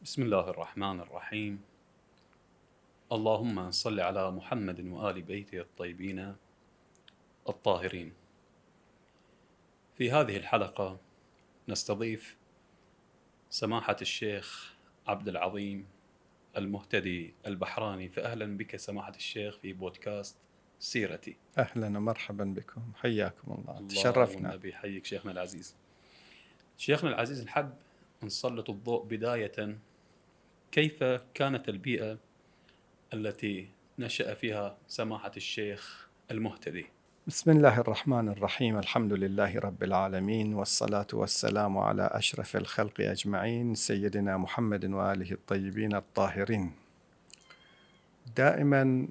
بسم الله الرحمن الرحيم. اللهم صل على محمد وآل بيته الطيبين الطاهرين. في هذه الحلقة نستضيف سماحة الشيخ عبد العظيم المهتدي البحراني، فأهلا بك سماحة الشيخ في بودكاست سيرتي. أهلا ومرحبا بكم، حياكم الله، الله تشرفنا. والنبي حيك شيخنا العزيز. شيخنا العزيز، نحب نسلط الضوء بداية، كيف كانت البيئة التي نشأ فيها سماحة الشيخ المهتدي؟ بسم الله الرحمن الرحيم، الحمد لله رب العالمين، والصلاة والسلام على أشرف الخلق أجمعين، سيدنا محمد وآله الطيبين الطاهرين. دائما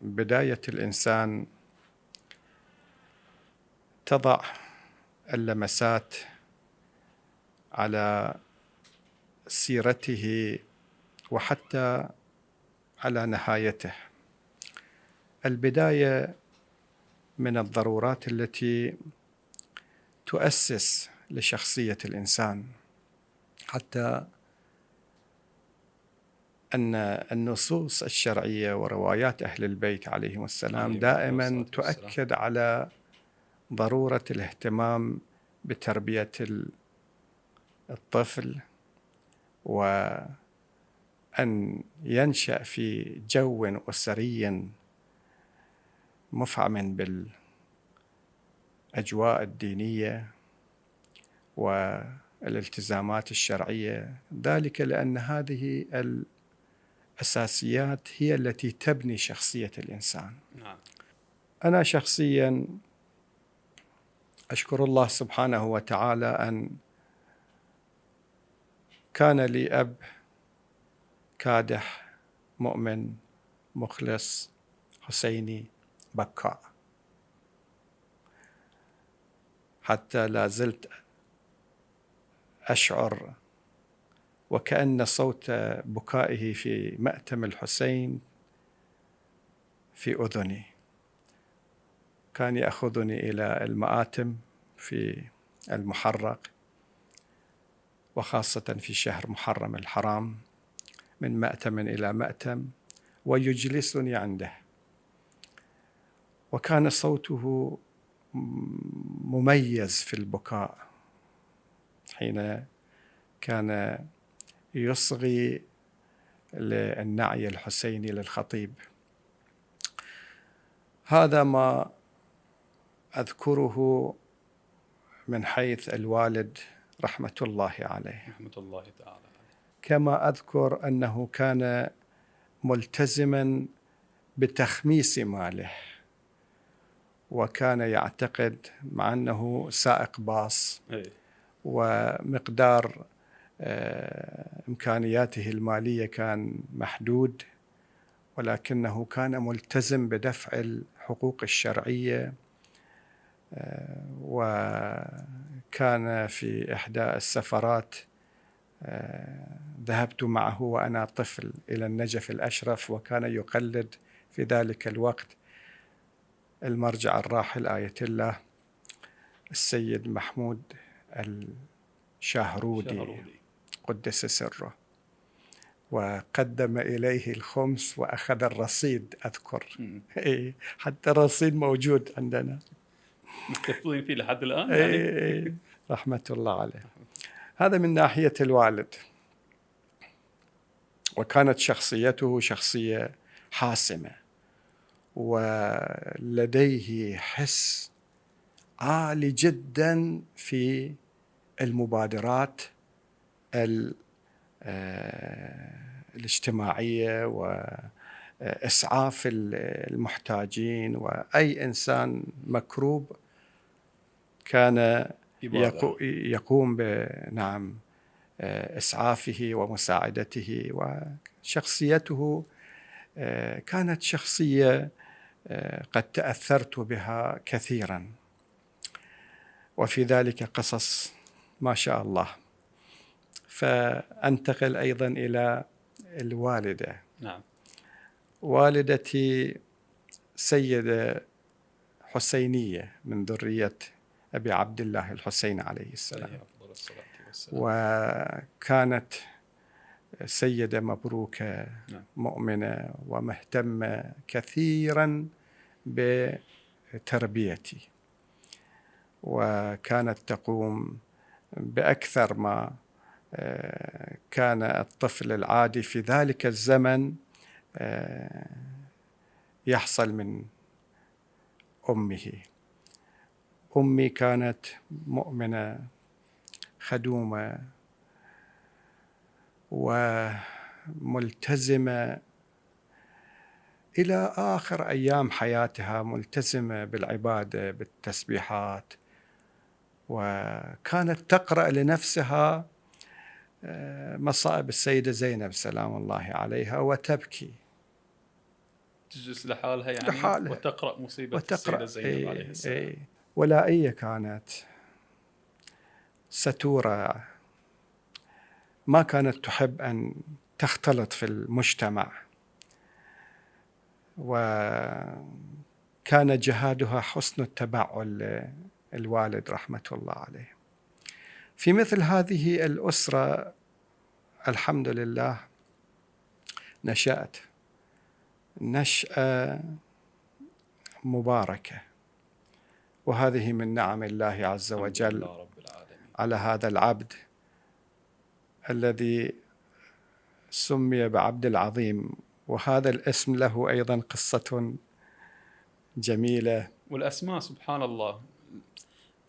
بداية الإنسان تضع اللمسات على سيرته وحتى على نهايته. البداية من الضرورات التي تؤسس لشخصية الإنسان، حتى أن النصوص الشرعية وروايات أهل البيت عليهم السلام دائما تؤكد على ضرورة الاهتمام بتربية الطفل، وأن ينشأ في جو أسري مفعم بالأجواء الدينية والالتزامات الشرعية، ذلك لأن هذه الأساسيات هي التي تبني شخصية الإنسان. نعم. أنا شخصياً أشكر الله سبحانه وتعالى أن كان لي أب كادح مؤمن مخلص حسيني بكاء، حتى لا زلت أشعر وكأن صوت بكائه في مأتم الحسين في أذني. كان يأخذني إلى المآتم في المحرق، وخاصة في شهر محرم الحرام، من مأتم إلى مأتم، ويجلسني عنده، وكان صوته مميز في البكاء حين كان يصغي للنعي الحسيني للخطيب. هذا ما أذكره من حيث الوالد رحمة الله عليه، رحمة الله تعالى عليه. كما أذكر أنه كان ملتزما بتخميس ماله، وكان يعتقد مع أنه سائق باص ومقدار إمكانياته المالية كان محدود، ولكنه كان ملتزم بدفع الحقوق الشرعية. وكان في إحدى السفرات ذهبت معه وأنا طفل إلى النجف الأشرف، وكان يقلد في ذلك الوقت المرجع الراحل آية الله السيد محمود الشاهرودي قدس سره، وقدم إليه الخمس وأخذ الرصيد. أذكر حتى الرصيد موجود عندنا، محتفظين فيه لحد الآن يعني. رحمة الله عليه. هذا من ناحية الوالد. وكانت شخصيته شخصية حاسمة، ولديه حس عالي جدا في المبادرات الاجتماعية وإسعاف المحتاجين، وأي إنسان مكروب كان يقوم بنعم إسعافه ومساعدته. وشخصيته كانت شخصية قد تأثرت بها كثيرا، وفي ذلك قصص ما شاء الله. فأنتقل أيضا إلى الوالدة. نعم. والدتي سيدة حسينية من ذرية أبي عبد الله الحسين عليه السلام، وكانت سيدة مبروكة مؤمنة ومهتمة كثيرا بتربيتي، وكانت تقوم بأكثر ما كان الطفل العادي في ذلك الزمن يحصل من أمه. أمي كانت مؤمنة خدومة وملتزمة إلى آخر أيام حياتها، ملتزمة بالعبادة بالتسبيحات، وكانت تقرأ لنفسها مصائب السيدة زينب سلام الله عليها وتبكي. تجلس لحالها يعني لحالها وتقرأ مصيبة السيدة زينب عليه السلام. ولائية كانت ستورة، ما كانت تحب أن تختلط في المجتمع، وكان جهادها حسن التبعل للوالد رحمة الله عليه. في مثل هذه الأسرة الحمد لله نشأت نشأة مباركة، وهذه من نعم الله عز وجل على هذا العبد الذي سمي بعبد العظيم. وهذا الاسم له أيضا قصة جميلة. والأسماء سبحان الله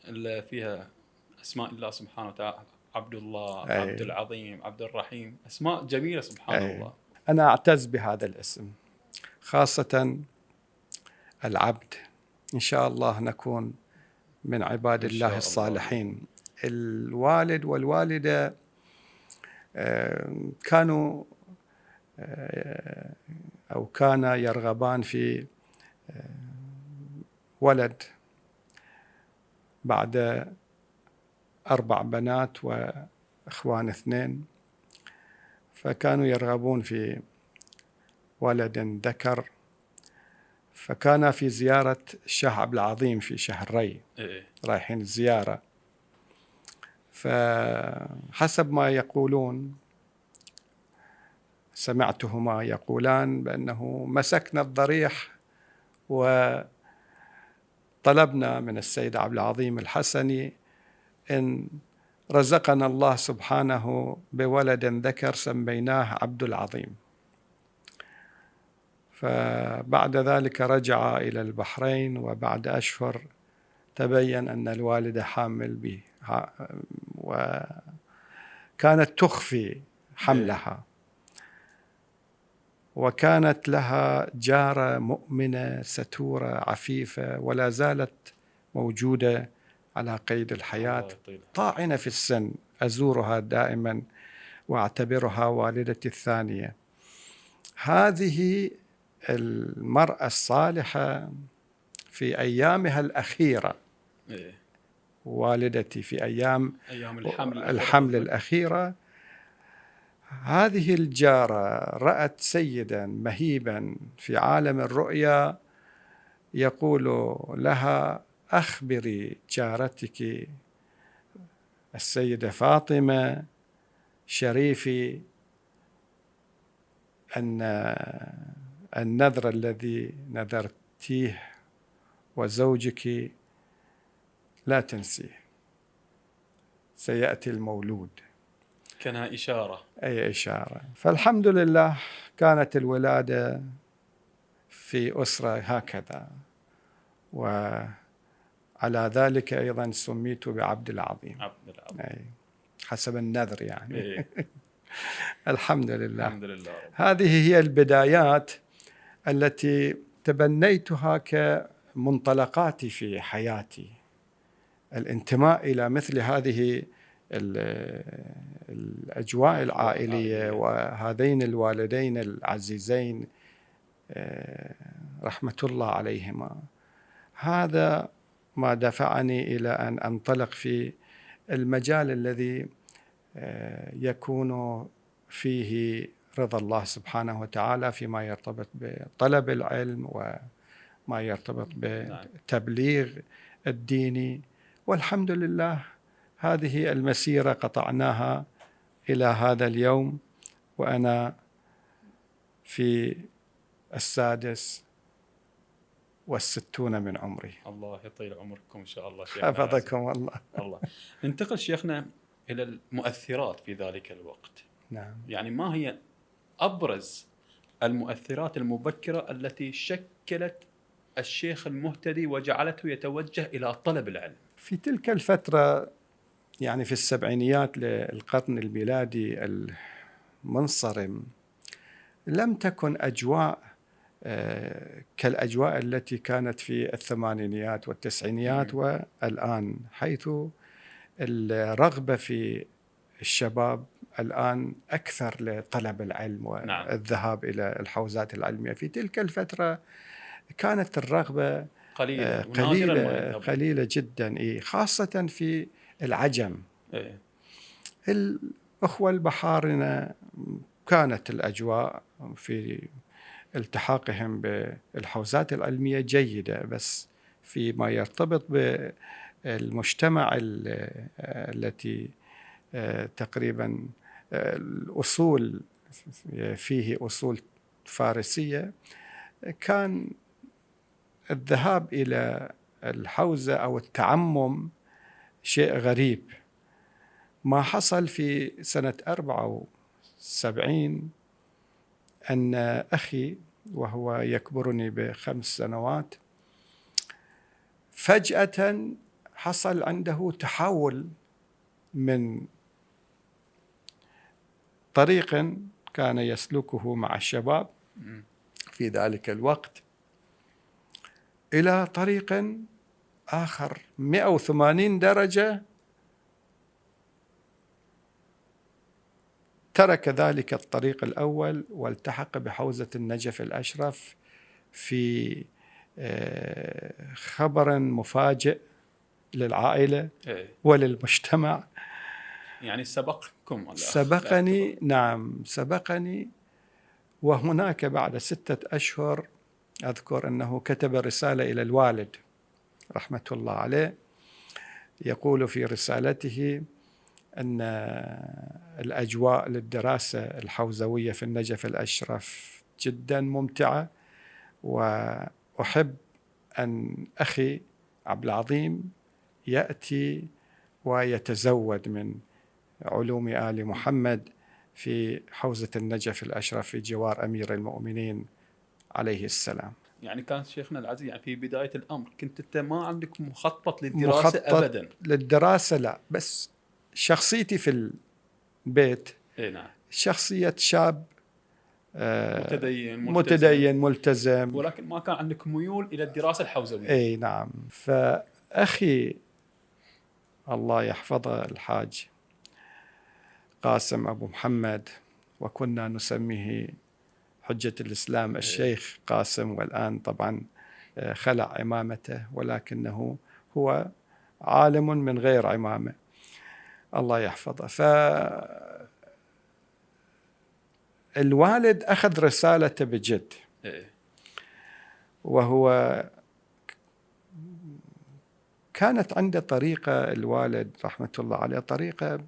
اللي فيها أسماء الله سبحانه وتعالى، عبد الله، عبد العظيم، عبد الرحيم، أسماء جميلة سبحان الله. أنا أعتز بهذا الاسم، خاصة العبد. إن شاء الله نكون من عباد الله الصالحين. الوالد والوالدة كانوا أو كانا يرغبان في ولد بعد 4 بنات وإخوان 2، فكانوا يرغبون في ولد ذكر. فكان في زيارة الشاه عبد العظيم في شهر ري، رايحين الزيارة، فحسب ما يقولون سمعتهما يقولان بأنه مسكنا الضريح وطلبنا من السيد عبد العظيم الحسني إن رزقنا الله سبحانه بولد ذكر سميناه عبد العظيم. فبعد ذلك رجع إلى البحرين، وبعد أشهر تبين أن الوالدة حامل به، وكانت تخفي حملها. وكانت لها جارة مؤمنة ستورة عفيفة، ولا زالت موجودة على قيد الحياة، طاعنة في السن. أزورها دائما وأعتبرها والدتي الثانية. هذه المرأة الصالحة في أيامها الأخيرة، والدتي في أيام الحمل الأخيرة، هذه الجارة رأت سيدا مهيبا في عالم الرؤيا يقول لها: أخبري جارتك السيدة فاطمة شريفي أن النذر الذي نذرتيه وزوجك لا تنسيه، سيأتي المولود. كانها إشارة. أي إشارة. فالحمد لله كانت الولادة في أسرة هكذا، وعلى ذلك أيضا سميت بعبد العظيم. عبد العظيم. أي حسب النذر يعني. الحمد لله. الحمد لله. هذه هي البدايات التي تبنيتها كمنطلقاتي في حياتي، الانتماء إلى مثل هذه الأجواء العائلية، وهذين الوالدين العزيزين رحمة الله عليهما. هذا ما دفعني إلى أن أنطلق في المجال الذي يكون فيه رضا الله سبحانه وتعالى، فيما يرتبط بطلب العلم وما يرتبط بالتبليغ الديني. والحمد لله هذه المسيرة قطعناها إلى هذا اليوم، وأنا في 66 من عمري. الله يطيل عمركم إن شاء الله شيخنا. حفظكم الله. الله. ننتقل شيخنا إلى المؤثرات في ذلك الوقت. نعم. يعني ما هي أبرز المؤثرات المبكرة التي شكلت الشيخ المهتدي وجعلته يتوجه إلى طلب العلم؟ في تلك الفترة، يعني في السبعينيات للقرن الميلادي المنصرم، لم تكن أجواء كالأجواء التي كانت في الثمانينيات والتسعينيات والآن، حيث الرغبة في الشباب الآن أكثر لطلب العلم والذهاب إلى الحوزات العلمية. في تلك الفترة كانت الرغبة قليلة جدا، خاصة في العجم. الأخوة البحارنة كانت الأجواء في التحاقهم بالحوزات العلمية جيدة، بس فيما يرتبط بالمجتمع التي تقريبا الأصول فيه أصول فارسية، كان الذهاب إلى الحوزة أو التعمم شيء غريب. ما حصل في سنة 74 أن أخي، وهو يكبرني ب5 سنوات، فجأة حصل عنده تحول من طريق كان يسلكه مع الشباب في ذلك الوقت إلى طريق آخر 180 درجة. ترك ذلك الطريق الأول والتحق بحوزة النجف الأشرف في خبر مفاجئ للعائلة وللمجتمع. يعني سبقكم؟ سبقني، نعم سبقني. وهناك بعد 6 أشهر أذكر أنه كتب رسالة إلى الوالد رحمة الله عليه، يقول في رسالته أن الأجواء للدراسة الحوزوية في النجف الأشرف جدا ممتعة، وأحب أن أخي عبد العظيم يأتي ويتزود من علوم آل محمد في حوزة النجف الأشرف في جوار أمير المؤمنين عليه السلام. يعني كان شيخنا العزيز يعني في بداية الأمر كنت أنت ما عندك مخطط للدراسة أبدا؟ للدراسة لا، بس شخصيتي في البيت نعم. شخصية شاب متدين ملتزم، ولكن ما كان عندك ميول إلى الدراسة الحوزوية. أي نعم. فأخي الله يحفظه الحاج قاسم أبو محمد، وكنا نسميه حجة الإسلام الشيخ قاسم، والآن طبعا خلع عمامته، ولكنه هو عالم من غير عمامة الله يحفظه. فالوالد أخذ رسالته بجد، وهو كانت عنده طريقة، الوالد رحمة الله عليه، طريقة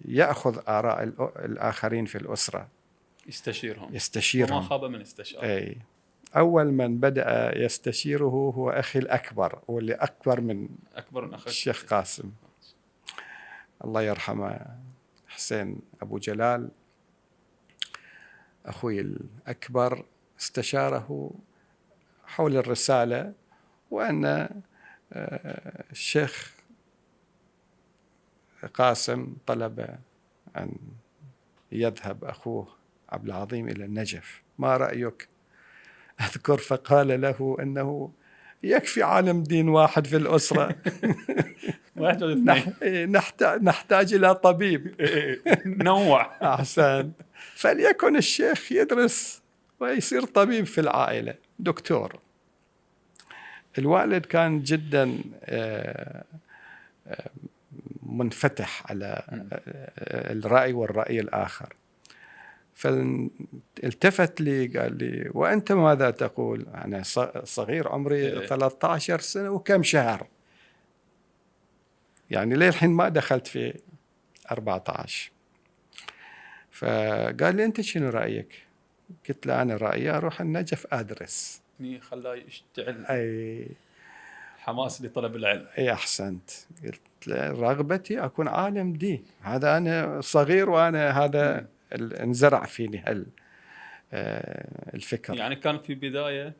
يأخذ آراء الآخرين في الأسرة، يستشيرهم وما خاب من استشار. أي أول من بدأ يستشيره هو أخي الأكبر، واللي أكبر من الشيخ قاسم الله يرحمه، حسين أبو جلال أخوي الأكبر، استشاره حول الرسالة، وأن الشيخ قاسم طلب أن يذهب أخوه عبد العظيم إلى النجف، ما رأيك؟ أذكر فقال له أنه يكفي عالم دين واحد في الأسرة نحتاج إلى طبيب نوع. أحسن، فليكن الشيخ يدرس ويصير طبيب في العائلة، دكتور. الوالد كان جدا منفتح على الرأي والرأي الآخر، فالتفت لي قال لي: وأنت ماذا تقول؟ أنا صغير عمري 13 سنة وكم شهر، يعني ليه الحين ما دخلت في 14. فقال لي أنت شنو رأيك؟ قلت له أنا رأيي أروح النجف أدرس. خلاه يشتعل أي حماس لطلب العلم. أي أحسنت. قلت له رغبتي أكون عالم دين، هذا أنا صغير وأنا هذا انزرع فيني الفكر. يعني كان في بداية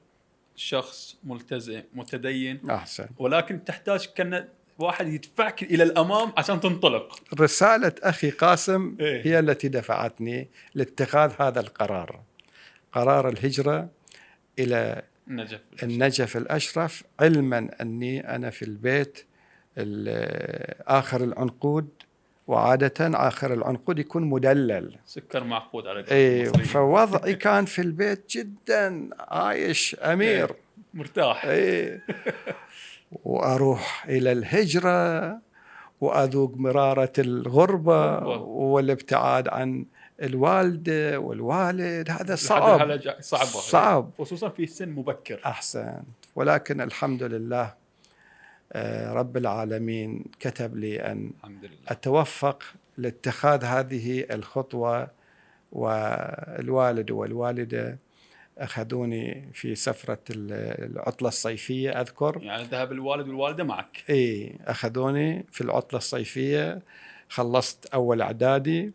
شخص ملتزم متدين، أحسن. ولكن تحتاج كأن واحد يدفعك إلى الأمام عشان تنطلق. رسالة أخي قاسم إيه؟ هي التي دفعتني لاتخاذ هذا القرار، قرار الهجرة إلى النجف الأشرف، علما أني أنا في البيت آخر العنقود، وعادة آخر العنقود يكون مدلل، سكر معقود على إيه، فوضعي كان في البيت جدا عايش أمير، إيه؟ مرتاح. إيه. وأروح إلى الهجرة وأذوق مرارة الغربة والابتعاد عن الوالدة والوالد، هذا صعب خصوصا في سن مبكر. أحسن. ولكن الحمد لله رب العالمين كتب لي أن أتوفق لاتخاذ هذه الخطوة، والوالد والوالدة أخذوني في سفرة العطلة الصيفية أذكر. يعني ذهب الوالد والوالدة معك؟ إيه، أخذوني في العطلة الصيفية. خلصت أول إعدادي،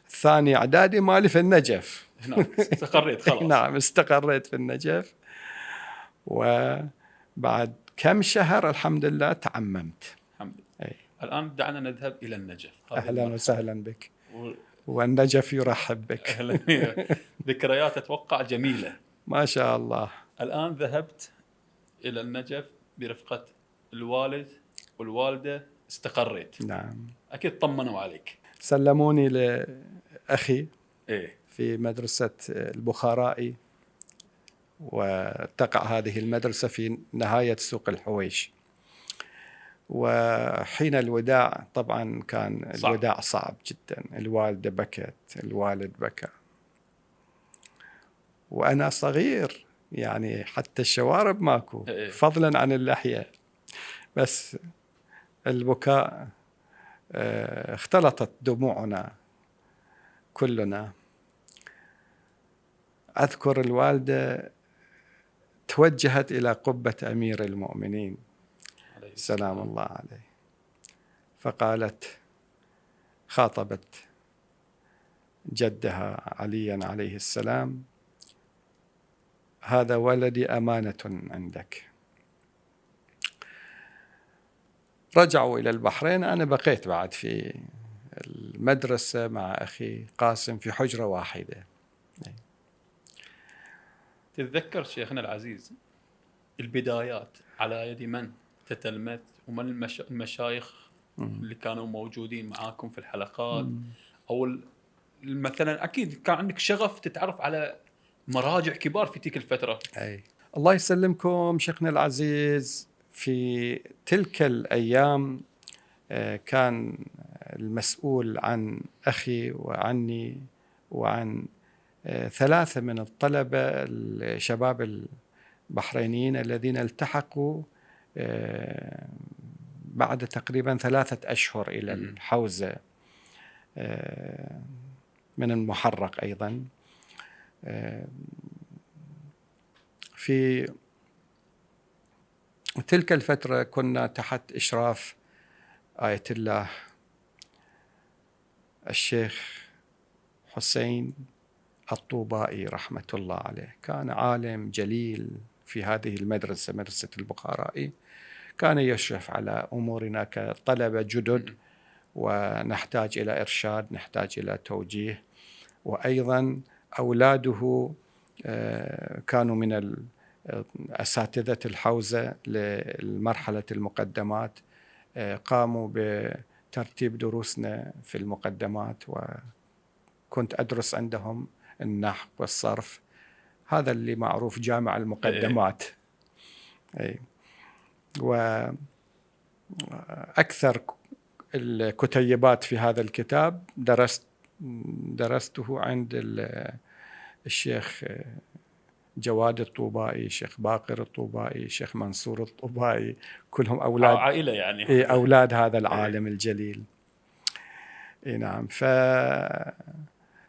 ثاني إعدادي مالي في النجف. هناك استقريت خلاص. نعم استقريت في النجف، وبعد كم شهر الحمد لله تعممت. الحمد لله. الآن دعنا نذهب إلى النجف. أهلا وسهلا بك. والنجف يرحب بك. ذكريات أتوقع جميلة. ما شاء الله. الآن ذهبت إلى النجف برفقة الوالد والوالدة، استقريت. نعم. أكيد طمنوا عليك. سلموني لأخي إيه؟ في مدرسة البخارائي، وتقع هذه المدرسة في نهاية سوق الحويش. وحين الوداع طبعا كان الوداع صعب جدا، الوالدة بكت، الوالد بكى، وأنا صغير يعني حتى الشوارب ماكو فضلا عن اللحية، بس البكاء اختلطت دموعنا كلنا. أذكر الوالدة توجهت إلى قبة أمير المؤمنين سلام الله عليه، فقالت، خاطبت جدها عليا عليه السلام: هذا ولدي أمانة عندك. رجعوا إلى البحرين، أنا بقيت بعد في المدرسة مع أخي قاسم في حجرة واحدة. تتذكر شيخنا العزيز البدايات على يد من تتلمذ، ومن المشايخ اللي كانوا موجودين معاكم في الحلقات؟ أو مثلا أكيد كان عندك شغف تتعرف على مراجع كبار في تلك الفترة. أي الله يسلمكم شيخنا العزيز. في تلك الأيام كان المسؤول عن أخي وعني وعن 3 من الطلبة الشباب البحرينيين الذين التحقوا بعد تقريبا 3 أشهر إلى الحوزة من المحرق أيضا. في تلك الفترة كنا تحت إشراف آية الله الشيخ حسين الطوبائي رحمة الله عليه، كان عالم جليل في هذه المدرسة، مدرسة البخارائي. كان يشرف على أمورنا كطلبة جدد، ونحتاج إلى إرشاد، نحتاج إلى توجيه. وأيضا أولاده كانوا من أساتذة الحوزة للمرحلة المقدمات، قاموا بترتيب دروسنا في المقدمات، وكنت أدرس عندهم النحو والصرف، هذا اللي معروف جامع المقدمات. وأكثر الكتيبات في هذا الكتاب درسته عند الشيخ جواد الطوبائي، الشيخ باقر الطوبائي، الشيخ منصور الطوبائي، كلهم أولاد عائلة يعني. أولاد هذا العالم الجليل. نعم.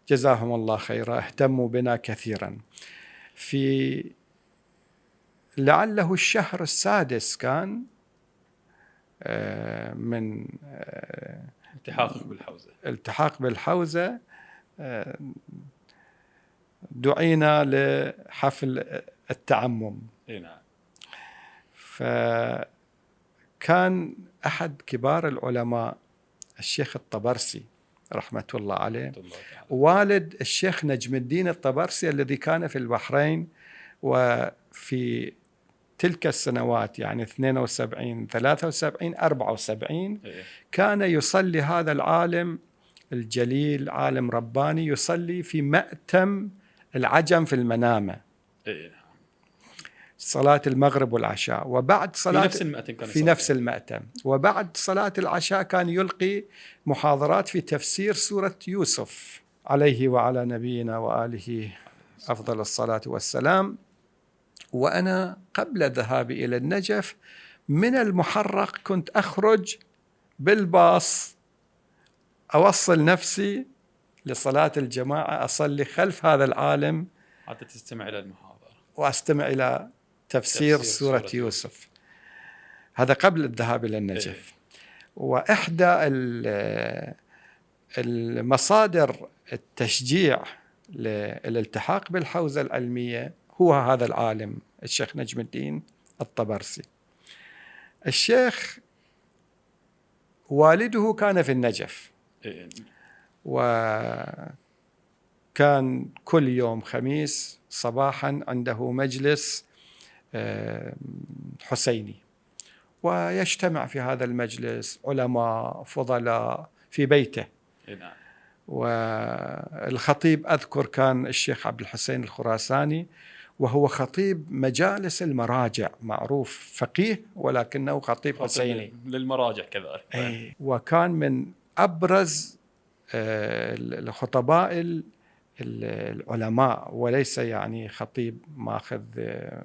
جزاهم الله خيرا اهتموا بنا كثيرا. في لعله الشهر السادس كان من التحاق بالحوزة دعينا لحفل التعمم. نعم. فكان أحد كبار العلماء الشيخ الطبرسي رحمة الله عليه، والد الشيخ نجم الدين الطبرسي الذي كان في البحرين، وفي تلك السنوات يعني 72 73 74 كان يصلي هذا العالم الجليل، عالم رباني، يصلي في مأتم العجم في المنامة، صلاة المغرب والعشاء، وبعد صلاة في نفس المأتم، وبعد صلاة العشاء كان يلقي محاضرات في تفسير سورة يوسف عليه وعلى نبينا وآله أفضل الصلاة والسلام. وأنا قبل ذهابي إلى النجف من المحرق كنت أخرج بالباص أوصل نفسي لصلاة الجماعة، أصلي خلف هذا العالم حتى تستمع إلى المحاضرة وأستمع إلى تفسير سورة يوسف. هذا قبل الذهاب إلى النجف. وإحدى المصادر التشجيع للالتحاق بالحوزة العلمية هو هذا العالم الشيخ نجم الدين الطبرسي. الشيخ والده كان في النجف، وكان كل يوم خميس صباحا عنده مجلس حسيني، ويجتمع في هذا المجلس علماء فضلاء في بيته. والخطيب أذكر كان الشيخ عبد الحسين الخراساني، وهو خطيب مجالس المراجع، معروف فقيه ولكنه خطيب حسيني للمراجع كذلك. وكان من أبرز الخطباء العلماء، وليس يعني خطيب ماخذ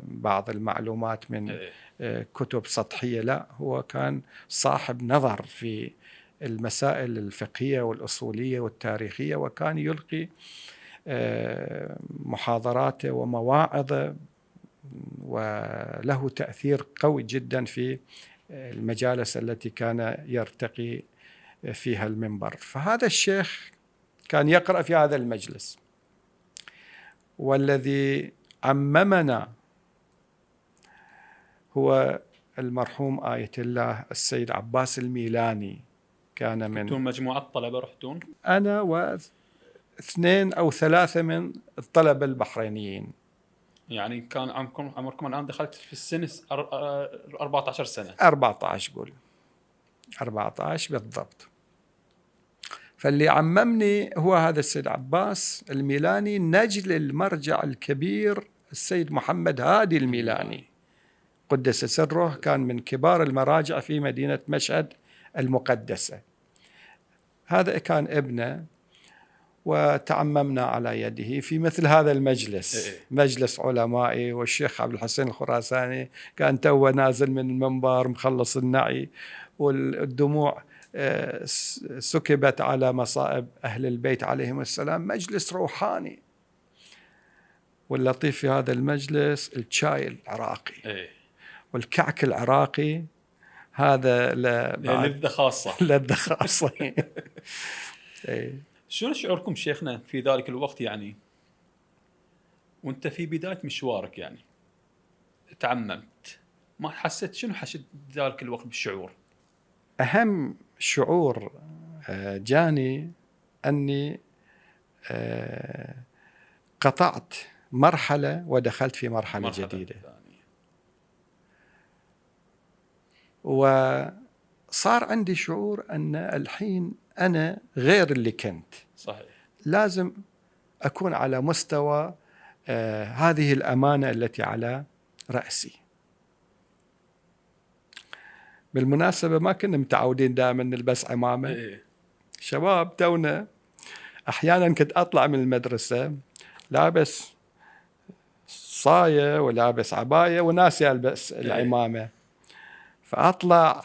بعض المعلومات من كتب سطحية، لا، هو كان صاحب نظر في المسائل الفقهية والأصولية والتاريخية، وكان يلقي محاضراته ومواعظه، وله تأثير قوي جدا في المجالس التي كان يرتقي فيها المنبر. فهذا الشيخ كان يقرأ في هذا المجلس، والذي عممنا هو المرحوم آية الله السيد عباس الميلاني. كان من كنتم مجموعة طلبة رحتون؟ أنا واثنين أو ثلاثة من الطلبة البحرينيين. يعني كان عمركم الآن دخلت في السن 14 سنة. 14 قول 14 بالضبط. فاللي عممني هو هذا السيد عباس الميلاني، نجل المرجع الكبير السيد محمد هادي الميلاني قدس سره، كان من كبار المراجع في مدينة مشهد المقدسة. هذا كان ابنه، وتعممنا على يده في مثل هذا المجلس، مجلس علمائي. والشيخ عبد الحسين الخراساني كان توه نازل من المنبر مخلص النعي، والدموع سكبت على مصائب أهل البيت عليهم السلام. مجلس روحاني. واللطيف في هذا المجلس الشاي العراقي والكعك العراقي، هذا لذة خاصة. لذة خاصة. شنو شعوركم شيخنا في ذلك الوقت، يعني وانت في بداية مشوارك يعني تعممت، ما حسيت شنو حسيت ذلك الوقت بالشعور؟ أهم شعور جاني أني قطعت مرحلة ودخلت في مرحلة جديدة، وصار عندي شعور أن الحين أنا غير اللي كنت. صحيح. لازم أكون على مستوى هذه الأمانة التي على رأسي. بالمناسبة ما كنا متعودين دائما نلبس عمامة. شباب تونا، أحيانا كنت أطلع من المدرسة لابس صاية ولابس عباية وناسي ألبس العمامة، فأطلع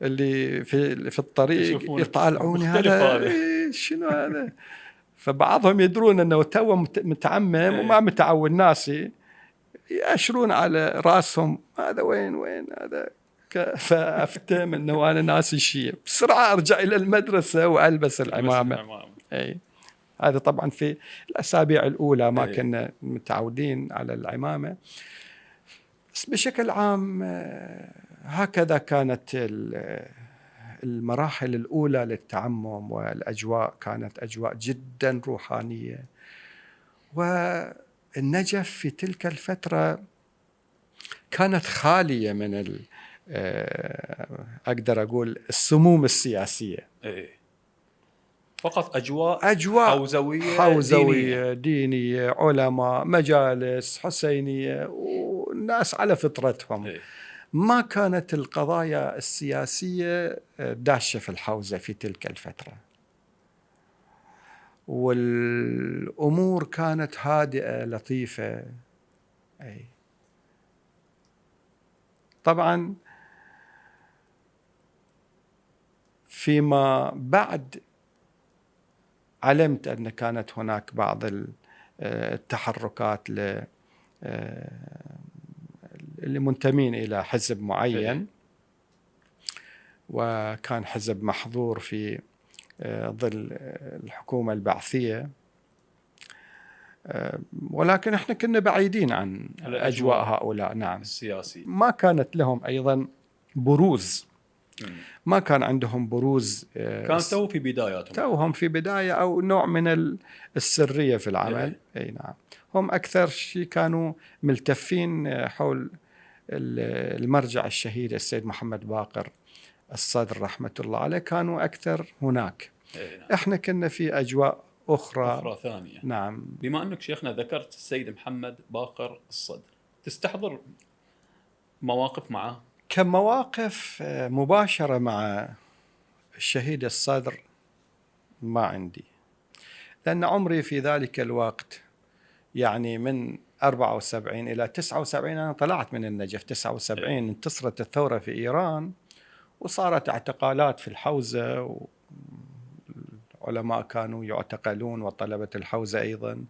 اللي في الطريق يطالعوني، هذا شنو هذا؟ فبعضهم يدرون أنه تو متعمم وما متعود ناسي، يأشرون على رأسهم هذا وين هذا. فأفتهم أنه أنا ناسي شيء، بسرعة أرجع إلى المدرسة وألبس العمامة. أي هذا طبعا في الأسابيع الأولى ما كنا متعودين على العمامة، بس بشكل عام هكذا كانت المراحل الأولى للتعمم، والأجواء كانت أجواء جدا روحانية. والنجف في تلك الفترة كانت خالية من أقدر أقول السموم السياسية. فقط أجواء حوزوية دينية، علماء، مجالس حسينية، والناس على فطرتهم. ما كانت القضايا السياسية داشة في الحوزة في تلك الفترة، والأمور كانت هادئة لطيفة. طبعا فيما بعد علمت أن كانت هناك بعض التحركات اللي منتمين إلى حزب معين، وكان حزب محظور في ظل الحكومة البعثية، ولكن احنا كنا بعيدين عن أجواء هؤلاء. نعم، السياسي ما كانت لهم أيضا بروز، ما كان عندهم بروز، كان توهم في بداية أو نوع من السرية في العمل. أي نعم، هم أكثر شيء كانوا ملتفين حول المرجع الشهيد السيد محمد باقر الصدر رحمة الله عليه، كانوا أكثر هناك. إحنا كنا في أجواء أخرى ثانية. نعم. بما أنك شيخنا ذكرت السيد محمد باقر الصدر، تستحضر مواقف معه؟ كمواقف مباشرة مع الشهيد الصدر ما عندي، لأن عمري في ذلك الوقت يعني من 74 إلى 79. أنا طلعت من النجف 79، انتصرت الثورة في إيران وصارت اعتقالات في الحوزة، والعلماء كانوا يعتقلون وطلبة الحوزة أيضا،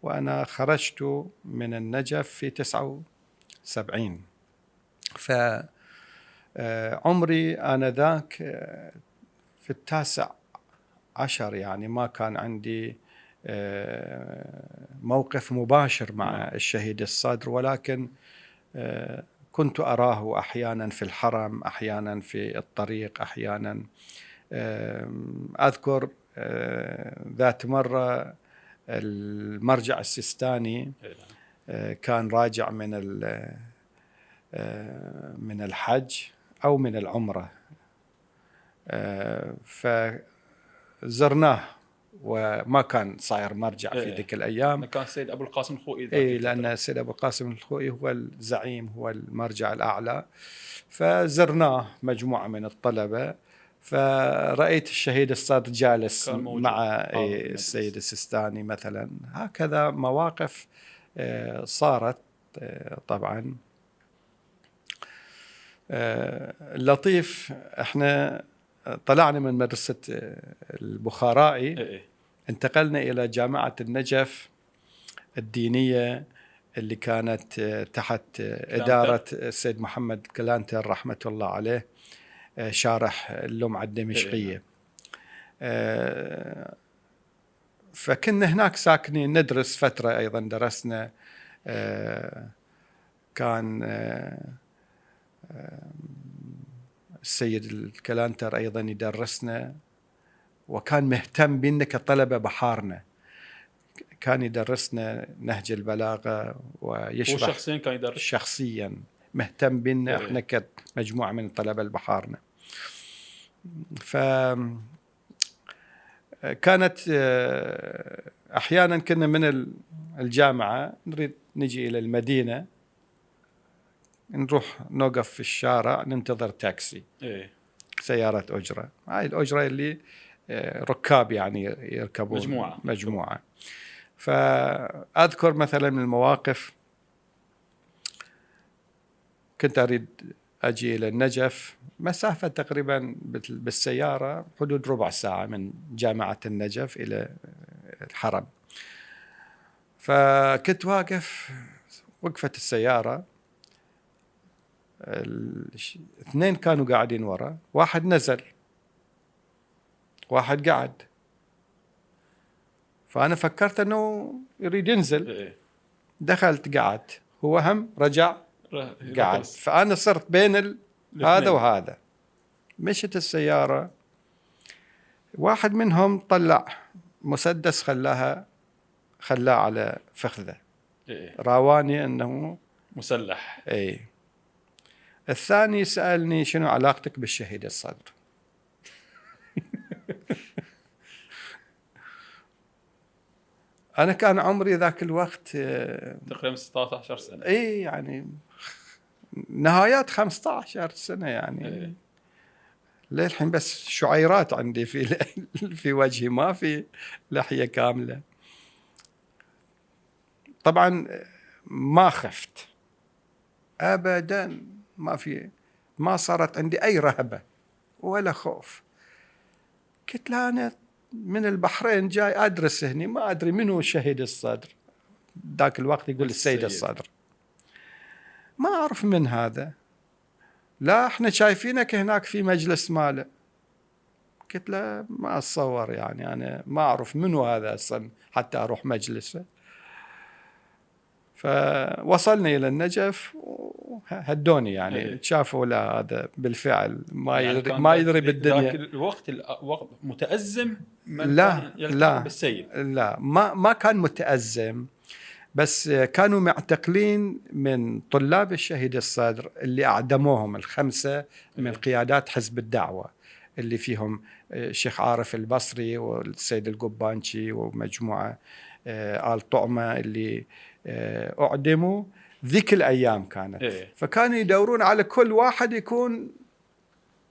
وأنا خرجت من النجف في 79. فعمري آنذاك في 19، يعني ما كان عندي موقف مباشر مع الشهيد الصدر، ولكن كنت أراه أحيانا في الحرم، أحيانا في الطريق، أحيانا أذكر ذات مرة المرجع السيستاني كان راجع من الحج أو من العمرة، فزرناه وما كان صاير مرجع في ذيك الأيام. كان السيد أبو القاسم الخوئي لأن السيد أبو القاسم الخوئي هو الزعيم، هو المرجع الأعلى. فزرناه مجموعة من الطلبة، فرأيت الشهيد الصدر جالس مع السيد السيستاني مثلا. هكذا مواقف صارت. طبعا اللطيف احنا طلعنا من مدرسة البخارائي، انتقلنا إلى جامعة النجف الدينية اللي كانت تحت إدارة السيد محمد كلانتر رحمة الله عليه، شارح اللمعة الدمشقية. فكنا هناك ساكنين ندرس فترة، أيضا درسنا. كان السيد الكلانتر أيضا يدرسنا، وكان مهتم بنا كطلبة بحارنا، كان يدرسنا نهج البلاغة ويشرح. شخصيا كان يدرس؟ شخصيا مهتم بنا احنا كمجموعة من طلبة البحارنا. فكانت أحيانا كنا من الجامعة نريد نجي إلى المدينة، نروح نوقف في الشارع ننتظر تاكسي، سيارة أجرة. هاي الأجرة اللي ركاب يعني يركبون مجموعة. فأذكر مثلا من المواقف، كنت أريد أجي إلى النجف، مسافة تقريبا بالسيارة حدود ربع ساعة من جامعة النجف إلى الحرم. فكنت واقف، وقفت السيارة، اثنين كانوا قاعدين ورا، واحد نزل واحد قعد، فأنا فكرت أنه يريد ينزل، دخلت قعدت، هو هم رجع قعد، فأنا صرت بين هذا وهذا. مشت السيارة، واحد منهم طلع مسدس خلاه على فخذه، راواني أنه مسلح. الثاني سألني شنو علاقتك بالشهيد الصدر؟ أنا كان عمري ذاك الوقت تقريبا 16 سنة. يعني نهايات 15 سنة يعني. للحين بس شعيرات عندي في وجهي، ما في لحية كاملة. طبعا ما خفت أبدا، ما صارت عندي أي رهبة ولا خوف. قلت له أنا من البحرين جاي أدرس هني، ما أدري منو شهيد الصدر. ذاك الوقت يقول السيد الصدر، ما أعرف من هذا. لا احنا شايفينك هناك في مجلس ماله. قلت له ما أتصور يعني، أنا ما أعرف منو هذا أصلا حتى أروح مجلسه. فوصلني إلى النجف وهدوني يعني، شافوا لا هذا بالفعل ما يدري بالدنيا. ذاك الوقت متأزم من لا يلتحق بالسيد؟ لا ما كان متأزم، بس كانوا معتقلين من طلاب الشهيد الصدر اللي أعدموهم الخمسة من قيادات حزب الدعوة، اللي فيهم الشيخ عارف البصري والسيد القبانشي ومجموعة آل طعمة اللي أعدموا ذيك الأيام كانت. فكانوا يدورون على كل واحد يكون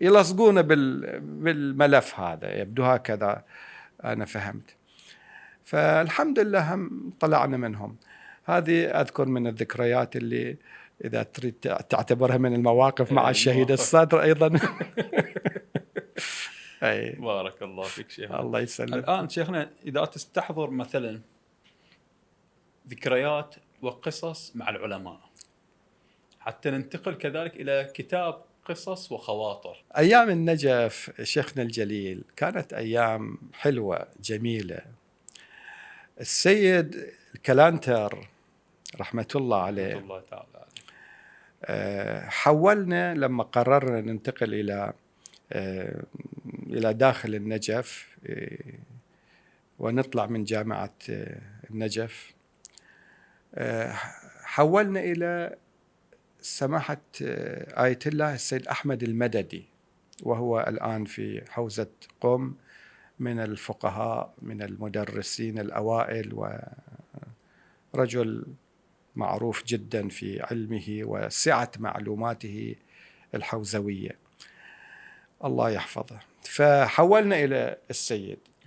يلصقونه بالملف هذا، يبدو هكذا أنا فهمت. فالحمد لله هم طلعنا منهم. هذه أذكر من الذكريات اللي إذا تريد تعتبرها من المواقف مع الشهيد الصدر أيضا. بارك الله فيك شيخنا. الله يسلمك. الآن شيخنا إذا تستحضر مثلا ذكريات وقصص مع العلماء، حتى ننتقل كذلك إلى كتاب قصص وخواطر. أيام النجف شيخنا الجليل كانت أيام حلوة جميلة. السيد الكلانتر رحمة الله عليه، رحمة الله تعالى عليه، حولنا لما قررنا ننتقل إلى داخل النجف ونطلع من جامعة النجف، حولنا إلى سماحة آية الله السيد أحمد المددي، وهو الآن في حوزة قم، من الفقهاء من المدرسين الأوائل، ورجل معروف جدا في علمه وسعة معلوماته الحوزوية، الله يحفظه. فحولنا إلى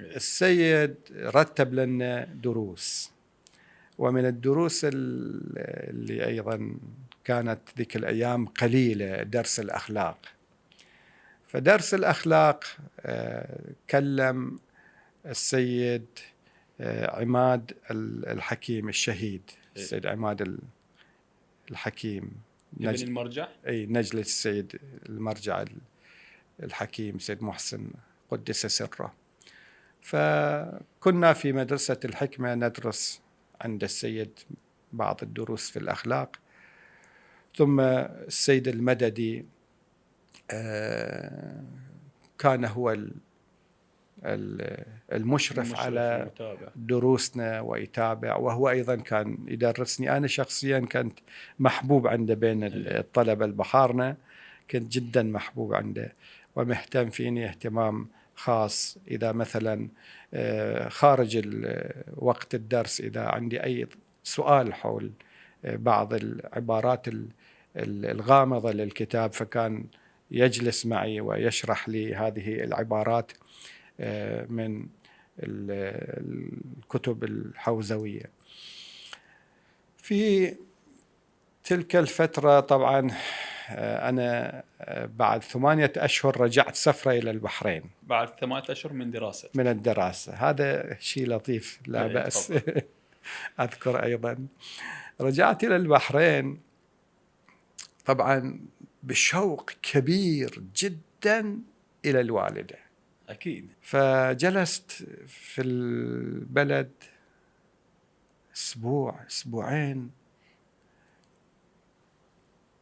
السيد رتب لنا دروس، ومن الدروس اللي أيضا كانت ذيك الأيام قليلة درس الأخلاق. فدرس الأخلاق كلم السيد عماد الحكيم الشهيد، السيد عماد الحكيم ابن المرجع، نجل السيد المرجع الحكيم سيد محسن قدس سره. فكنا في مدرسة الحكمة ندرس عند السيد بعض الدروس في الأخلاق. ثم السيد المددي كان هو المشرف على دروسنا ويتابع، وهو أيضا كان يدرسني. أنا شخصيا كنت محبوب عنده بين الطلبة البحارنا، كنت جدا محبوب عنده ومهتم فيني اهتمام خاص. إذا مثلا خارج وقت الدرس إذا عندي أي سؤال حول بعض العبارات الغامضة للكتاب، فكان يجلس معي ويشرح لي هذه العبارات من الكتب الحوزوية. في تلك الفترة طبعا أنا بعد 8 أشهر رجعت سفرة إلى البحرين بعد 8 أشهر من دراسة. من الدراسة. هذا شيء لطيف لا بأس. أذكر أيضا رجعت إلى البحرين طبعا بشوق كبير جدا إلى الوالدة. أكيد. فجلست في البلد أسبوع أسبوعين،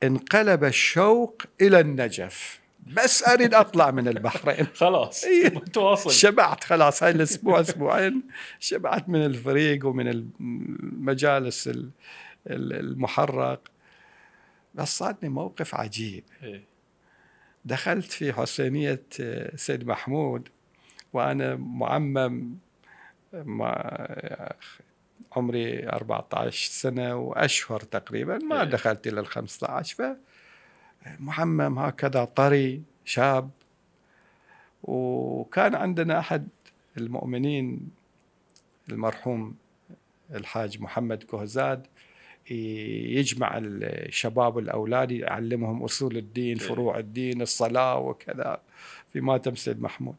انقلب الشوق إلى النجف، بس أريد أطلع من البحرين. خلاص متواصل. شبعت خلاص، هاي الأسبوع أسبوعين شبعت من الفريق ومن المجالس المحرق. بس صادني موقف عجيب. دخلت في حسينية سيد محمود وأنا معمم، عمري 14 سنة وأشهر تقريبا، ما دخلت إلى 15. فمعمم هكذا طري شاب، وكان عندنا أحد المؤمنين المرحوم الحاج محمد كهزاد يجمع الشباب والأولاد يعلمهم أصول الدين، فروع الدين، الصلاة وكذا في ماتم سيد محمود.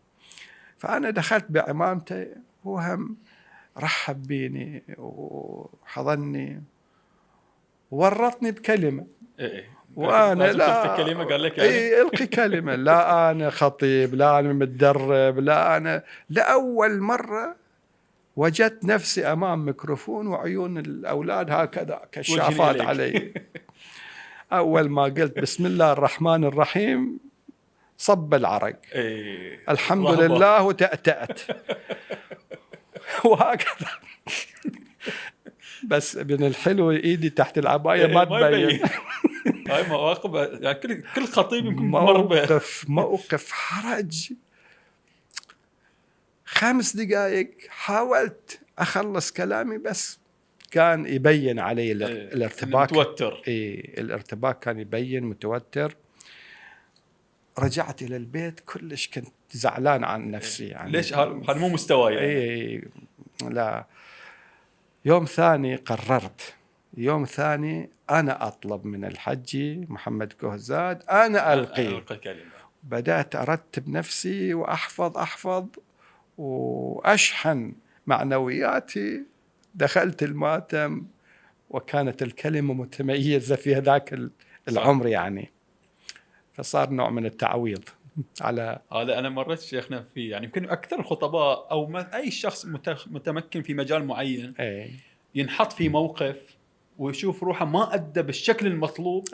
فأنا دخلت بعمامته، هو هم رحب بيني وحضني وورطني بكلمة. وأنا لا كلمة قال لك ألقي كلمة، لا أنا خطيب، لا أنا متدرب، لا أنا لأول مرة وجدت نفسي أمام ميكروفون وعيون الأولاد هكذا كشافات علي. أول ما قلت بسم الله الرحمن الرحيم صب العرق. الحمد لله وتأتأت. وهكذا. بس من الحلو إيدي تحت العباية ما تبين. هاي مواقف يعني كل خطيب يمكن موقف حرج. 5 دقائق حاولت أخلص كلامي بس كان يبين علي الارتباك. متوتر. الارتباك كان يبين، متوتر. رجعت إلى البيت كلش كنت زعلان عن نفسي. يعني ليش هذا مو مستواي يعني. لا. يوم ثاني قررت، يوم ثاني أنا أطلب من الحجي محمد كهزاد أنا ألقي كلمة. بدأت أرتب نفسي وأحفظ وأشحن معنوياتي. دخلت الماتم وكانت الكلمة متميزة في هذاك العمر يعني، فصار نوع من التعويض على هذا. أنا مريت شيخنا فيه، يعني يمكن أكثر الخطباء أو أي شخص متمكن في مجال معين ينحط في موقف ويشوف روحه ما أدى بالشكل المطلوب،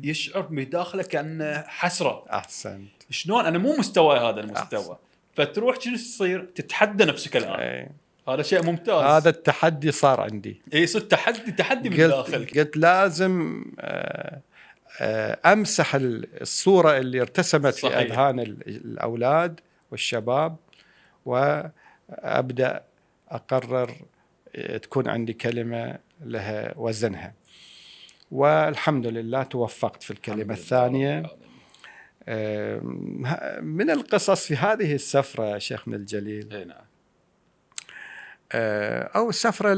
يشعر بداخله كأنه حسرة. أحسنت. شلون أنا مو مستوى هذا المستوى. أحسن. فتروح تصير تتحدى نفسك الآن. هذا شيء ممتاز. هذا التحدي صار عندي. صار تحدي من داخل. قلت لازم أمسح الصورة اللي ارتسمت في أذهان الأولاد والشباب، وأبدأ أقرر تكون عندي كلمة لها وزنها. والحمد لله توفقت في الكلمة الثانية. من القصص في هذه السفرة شيخنا الجليل، نعم، أو السفرة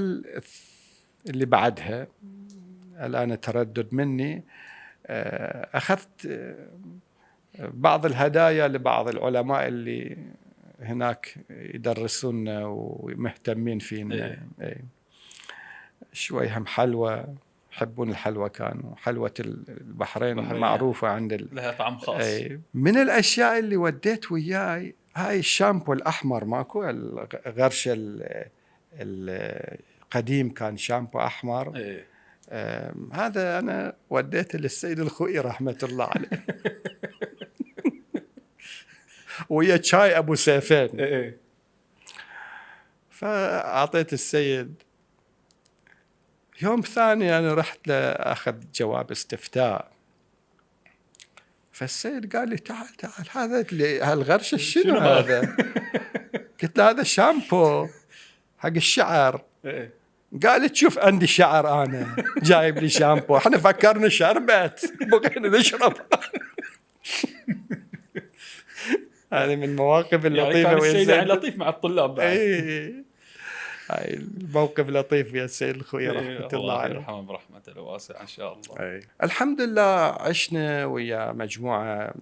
اللي بعدها الآن تردد مني، أخذت بعض شوية لبعض العلماء اللي هناك يدرسون ومهتمين فينا. شوي هم حلوى، يحبون الحلوى، كانوا حلوة البحرين معروفة عند لها طعم خاص. من الأشياء اللي وديت وياي هاي الشامبو الأحمر، ماكو الغرش القديم كان شامبو أحمر. هذا أنا وديته للسيد الخوئي رحمة الله عليه. ويا شاي أبو سيفين. فأعطيت السيد. يوم ثاني أنا رحت لأخذ جواب استفتاء، فالسيد قال لي تعال هذا هالغرش شنو هذا؟ قلت له هذا شامبو حق الشعر. قال لي تشوف عندي شعر أنا جايب لي شامبو، احنا فكرنا شربت بغينا نشرب. هذه من المواقف اللطيفة. يعني كان السيد لطيف مع الطلاب بعد. هاي الموقف لطيف يا سيد الخوي رحمة الله الله عليه. يرحمه برحمته الواسعة إن شاء الله. أي. الحمد لله عشنا ويا مجموعة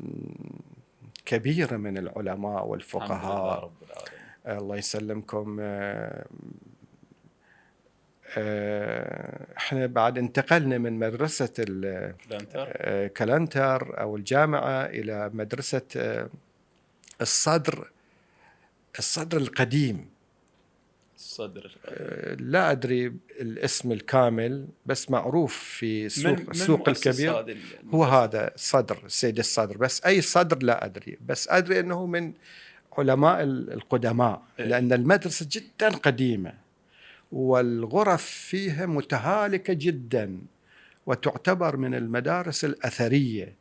كبيرة من العلماء الحمد لله والفقهاء. رب العالمين. الله يسلمكم. احنا بعد انتقلنا من مدرسة كلانتر أو الجامعة إلى مدرسة الصدر القديم. الصدر لا أدري الاسم الكامل، بس معروف في السوق الكبير. هو هذا الصدر، السيد الصدر، بس أي صدر لا أدري، بس أدري أنه من علماء القدماء، لأن المدرسة جدا قديمة والغرف فيها متهالكة جدا، وتعتبر من المدارس الأثرية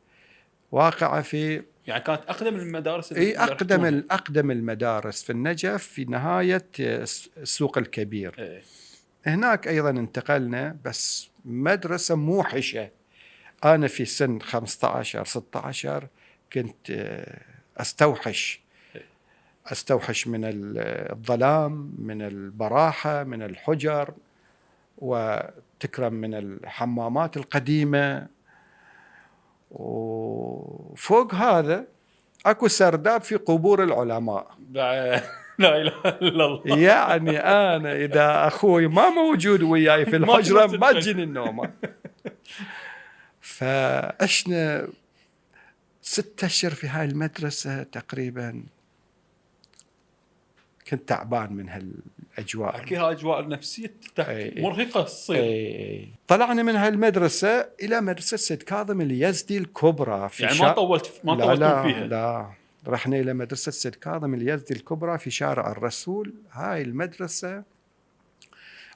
واقعة في، يعني كانت أقدم المدارس. أقدم المدارس في النجف في نهاية السوق الكبير. هناك أيضا انتقلنا، بس مدرسة موحشة. أنا في سن 15-16 كنت أستوحش من الظلام، من البراحة، من الحجر، وتكرم من الحمامات القديمة. وفوق هذا أكو سرداب في قبور العلماء. لا إله إلا الله. يعني أنا إذا أخوي ما موجود وياي في الحجرة ما تجيني النومة. فعشنا 6 أشهر في هاي المدرسة تقريبا. كنت تعبان من هالأجواء. أكيد الأجواء النفسية مرهقة تصير. طلعنا من هالمدرسة إلى مدرسة سيد كاظم اليزدي الكبرى في يعني ما طولت فيها. لا، رحنا إلى مدرسة سيد كاظم اليزدي الكبرى في شارع الرسول. هاي المدرسة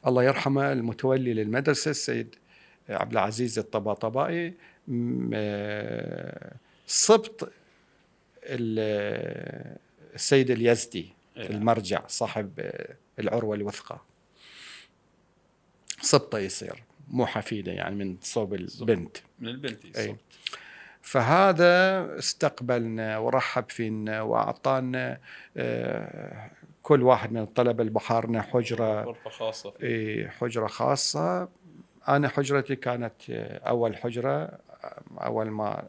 الله يرحمه المتولي للمدرسة السيد عبد العزيز الطباطبائي، صبت السيد اليزدي المرجع صاحب العروة الوثقى، صبته يصير مو حفيدة، يعني من صوب البنت، من البنت. فهذا استقبلنا ورحب فينا وأعطانا كل واحد من الطلبة البحارنا حجرة خاصة. حجرة خاصة. أنا حجرتي كانت أول حجرة أول ما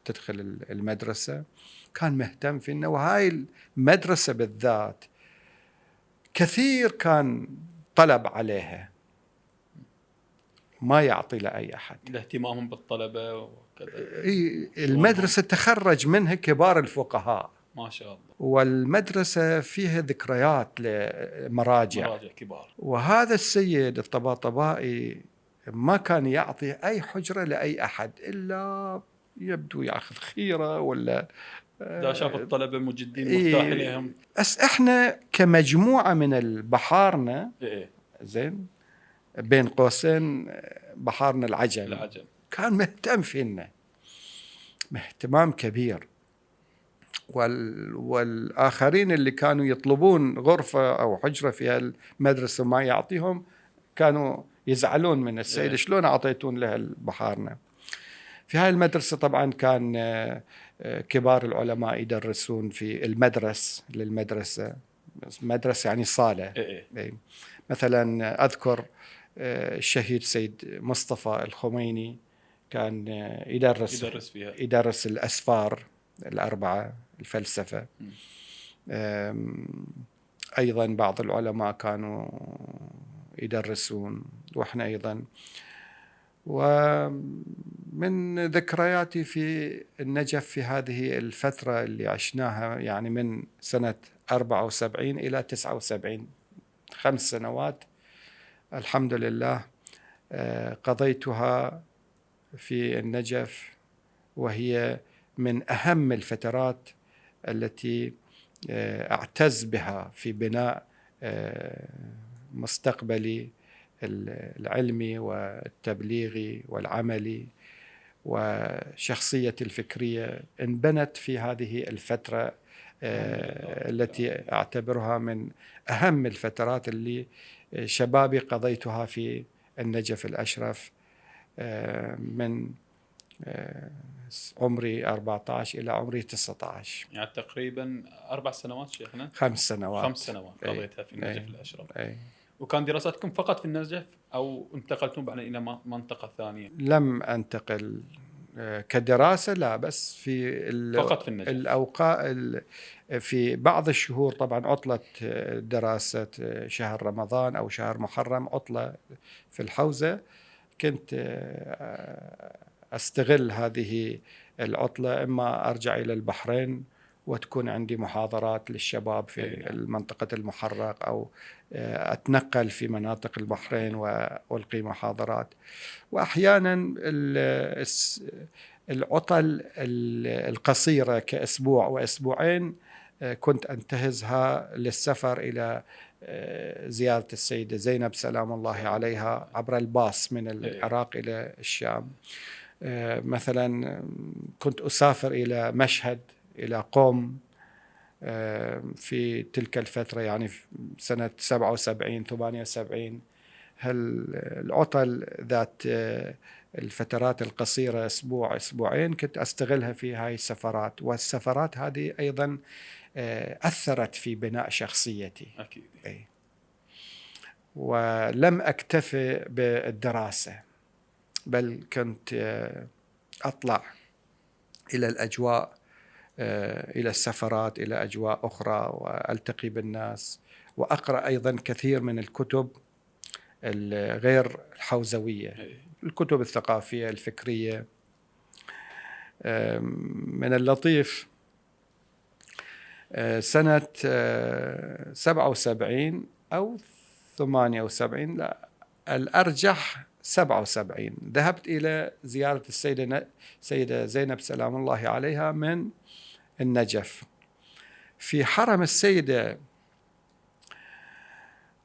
تدخل المدرسة. كان مهتم فينا، وهاي المدرسة بالذات كثير كان طلب عليها، ما يعطي لأي أحد. الاهتمام بالطلبة وكذا. المدرسة تخرج منها كبار الفقهاء ما شاء الله، والمدرسة فيها ذكريات لمراجع كبار. وهذا السيد الطباطبائي ما كان يعطي أي حجرة لأي أحد، إلا يبدو يأخذ خيرة ولا إذا شاف الطلبة مجدين مرتاح إليهم. بس إحنا كمجموعة من البحارنا زين، بين قوسين بحارنا العجم كان مهتم فينا اهتمام كبير. والآخرين اللي كانوا يطلبون غرفة أو حجرة في المدرسة ما يعطيهم كانوا يزعلون من السيد، شلون أعطيتون له البحارنا. في هاي المدرسة طبعا كان كبار العلماء يدرسون في للمدرسة، مدرسة يعني صالة. مثلا أذكر الشهيد سيد مصطفى الخميني كان يدرس الأسفار الأربعة، الفلسفة. أيضا بعض العلماء كانوا يدرسون، وإحنا أيضا. ومن ذكرياتي في النجف في هذه الفترة اللي عشناها، يعني من سنة 74 إلى 79، 5 سنوات الحمد لله قضيتها في النجف، وهي من أهم الفترات التي أعتز بها في بناء مستقبلي العلمي والتبليغي والعملي، وشخصيتي الفكرية انبنت في هذه الفترة التي أعتبرها من أهم الفترات اللي شبابي قضيتها في النجف الأشرف، من عمري 14 إلى عمري 19. يعني تقريبا 4 سنوات شيخنا. 5 سنوات. 5 سنوات قضيتها في النجف الأشرف. وكان دراستكم فقط في النجف أو انتقلتم بعدين إلى منطقة ثانية؟ لم أنتقل كدراسة، لا، بس في فقط في النجف. الأوقات في بعض الشهور طبعا عطلة دراسة شهر رمضان أو شهر محرم، عطلة في الحوزة، كنت أستغل هذه العطلة، إما أرجع إلى البحرين وتكون عندي محاضرات للشباب في منطقة المحرق، أو أتنقل في مناطق البحرين وألقي محاضرات. وأحيانا العطل القصيرة كأسبوع وأسبوعين كنت أنتهزها للسفر إلى زيارة السيدة زينب سلام الله عليها عبر الباص من العراق إلى الشام. مثلا كنت أسافر إلى مشهد، إلى قم في تلك الفترة، يعني في سنة 77 78. العطل ذات الفترات القصيرة أسبوع أسبوعين كنت أستغلها في هاي السفرات، والسفرات هذه أيضا أثرت في بناء شخصيتي. أكيد. ولم أكتفي بالدراسة، بل كنت أطلع إلى الأجواء، إلى السفرات، إلى أجواء أخرى، وألتقي بالناس، وأقرأ أيضا كثير من الكتب غير الحوزوية، الكتب الثقافية الفكرية. من اللطيف سنة 77 أو 78، لا الأرجح 77، ذهبت إلى زيارة السيدة زينب سلام الله عليها من النجف. في حرم السيدة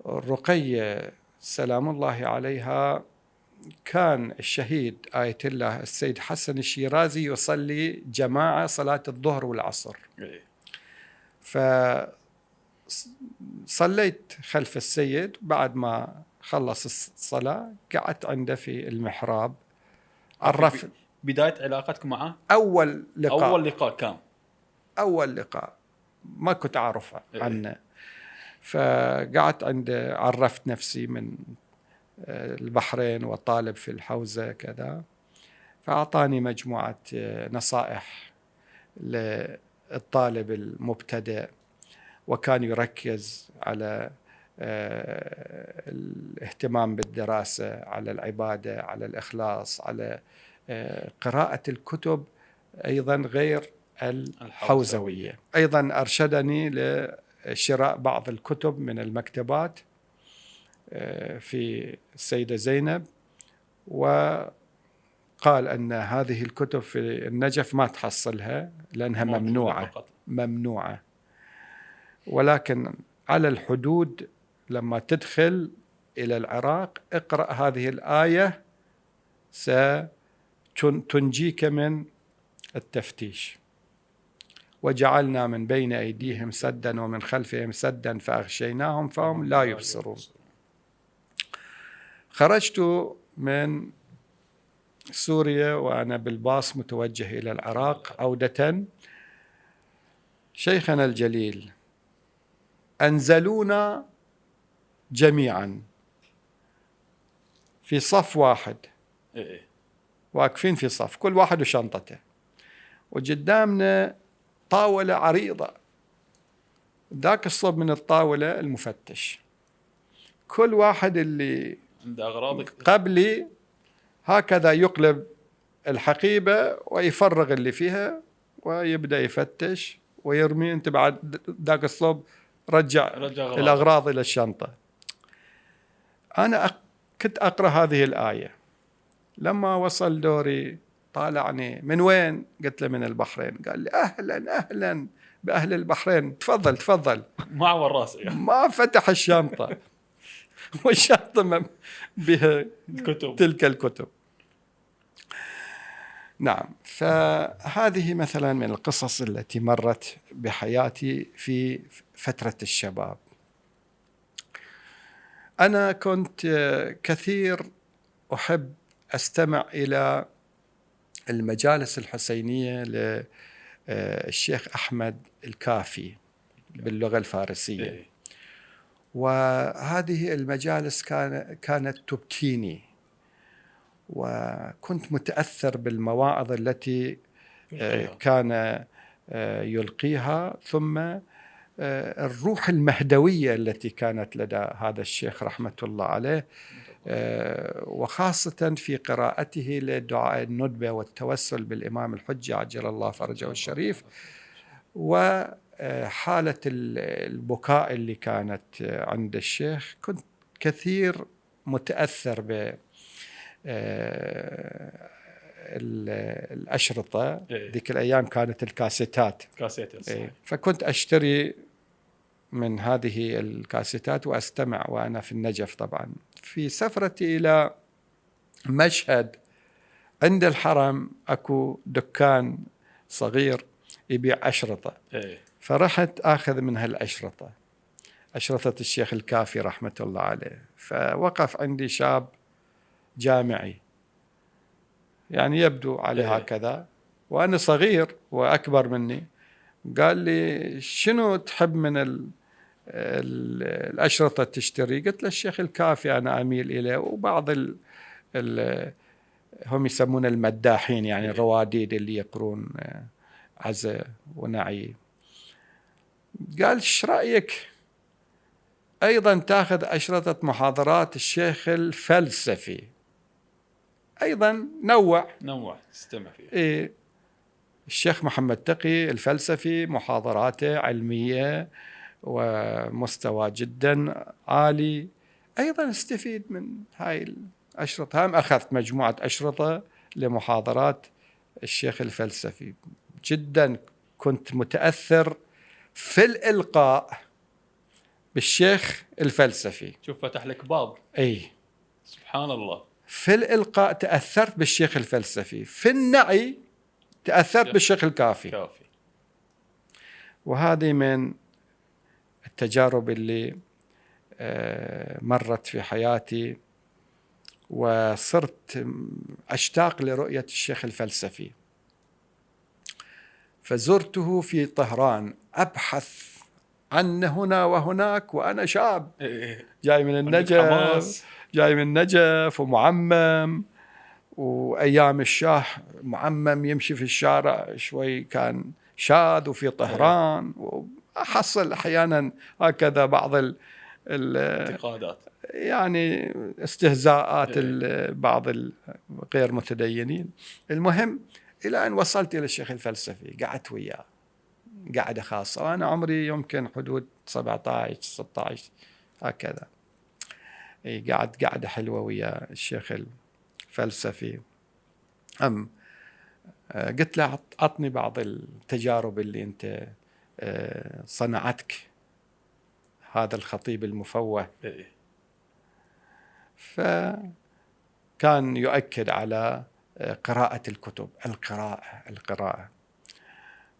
الرقية سلام الله عليها كان الشهيد آية الله السيد حسن الشيرازي يصلي جماعة صلاة الظهر والعصر، فصليت خلف السيد. بعد ما خلص الصلاة قعدت عنده في المحراب. عرف بداية علاقتكم معه؟ أول لقاء كان أول لقاء، ما كنت أعرف عنه. فقعدت عنده، عرفت نفسي من البحرين وطالب في الحوزة كذا، فأعطاني مجموعة نصائح للطالب المبتدئ، وكان يركز على الاهتمام بالدراسة، على العبادة، على الإخلاص، على قراءة الكتب أيضا غير الحوزوية. أيضا أرشدني لشراء بعض الكتب من المكتبات في السيدة زينب، وقال أن هذه الكتب في النجف ما تحصلها لأنها ممنوعة، ولكن على الحدود لما تدخل إلى العراق اقرأ هذه الآية ستنجيك من التفتيش. وجعلنا من بين أيديهم سدا ومن خلفهم سدا فأغشيناهم فهم لا يبصرون. خرجت من سوريا وأنا بالباص متوجه إلى العراق عودة. شيخنا الجليل أنزلونا جميعا في صف واحد، واقفين في صف كل واحد وشنطته، وقدامنا طاولة عريضة، ذاك الصوب من الطاولة المفتش، كل واحد اللي قبلي هكذا يقلب الحقيبة ويفرغ اللي فيها ويبدأ يفتش ويرمي. انت بعد ذاك الصوب رجع الأغراض إلى الشنطة. أنا كنت أقرأ هذه الآية، لما وصل دوري طالعني، من وين؟ قلت له من البحرين. قال لي أهلا بأهل البحرين، تفضل. ما عور راسي يعني. ما فتح الشنطة والشنطة بها تلك الكتب. نعم، فهذه مثلا من القصص التي مرت بحياتي في فترة الشباب. أنا كنت كثير أحب أستمع إلى المجالس الحسينية للشيخ أحمد الكافي باللغة الفارسية، وهذه المجالس كانت تبكيني، وكنت متأثر بالمواعظ التي كان يلقيها، ثم الروح المهدوية التي كانت لدى هذا الشيخ رحمة الله عليه، وخاصة في قراءته لدعاء الندبة والتوسل بالإمام الحجة عجل الله فرجه الشريف، وحالة البكاء اللي كانت عند الشيخ. كنت كثير متأثر ب الأشرطة. ذيك الأيام كانت الكاسيتات، فكنت أشتري من هذه الكاسيتات وأستمع وأنا في النجف. طبعا في سفرتي إلى مشهد عند الحرم أكو دكان صغير يبيع أشرطة، فرحت آخذ من هالأشرطة، أشرطة الشيخ الكافي رحمة الله عليه. فوقف عندي شاب جامعي، يعني يبدو عليه هكذا، وأنا صغير وأكبر مني، قال لي شنو تحب من الأشرطة تشتري؟ قلت له الشيخ الكافي أنا أميل إليه، وبعض هم يسمون المداحين، يعني الرواديد اللي يقرون عزة ونعي. قال ايش رأيك أيضا تأخذ أشرطة محاضرات الشيخ الفلسفي؟ أيضا نوع استمع فيه. الشيخ محمد تقي الفلسفي محاضراته علمية ومستوى جدا عالي، أيضا استفيد من هاي الأشرطة. هم أخذت مجموعة أشرطة لمحاضرات الشيخ الفلسفي. جدا كنت متأثر في الإلقاء بالشيخ الفلسفي. شوف فتح لك باب. سبحان الله. في الإلقاء تأثرت بالشيخ الفلسفي، في النعي تأثرت بالشيخ الكافي. وهذه من التجارب اللي مرت في حياتي، وصرت أشتاق لرؤية الشيخ الفلسفي. فزرته في طهران أبحث عنه هنا وهناك، وأنا شاب جاي من النجف ومعمم، وأيام الشاه معمم يمشي في الشارع شوي كان شاذ، وفي طهران وأحصل أحيانا هكذا بعض الانتقادات، يعني استهزاءات بعض غير متدينين. المهم إلى أن وصلت إلى الشيخ الفلسفي، قعدت وياه قعدة خاصة، وأنا عمري يمكن حدود 17-16 هكذا. قعدة حلوة ويا الشيخ الفلسفي. قلت له عطني بعض التجارب اللي أنت صنعتك هذا الخطيب المفوه. فكان يؤكد على قراءة الكتب، القراءة.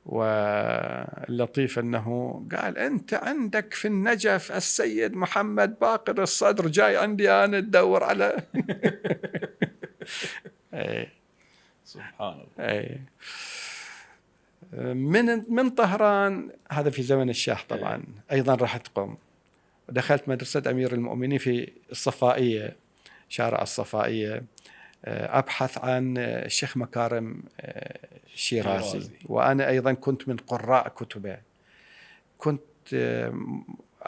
واللطيف أنه قال أنت عندك في النجف السيد محمد باقر الصدر، جاي عندي أنا تدور على سبحان الله. من طهران، هذا في زمن الشاه طبعا. أيضا رحت قم، ودخلت مدرسة أمير المؤمنين في الصفائية، شارع الصفائية، أبحث عن الشيخ مكارم الشيرازي، وأنا أيضا كنت من قراء كتبه. كنت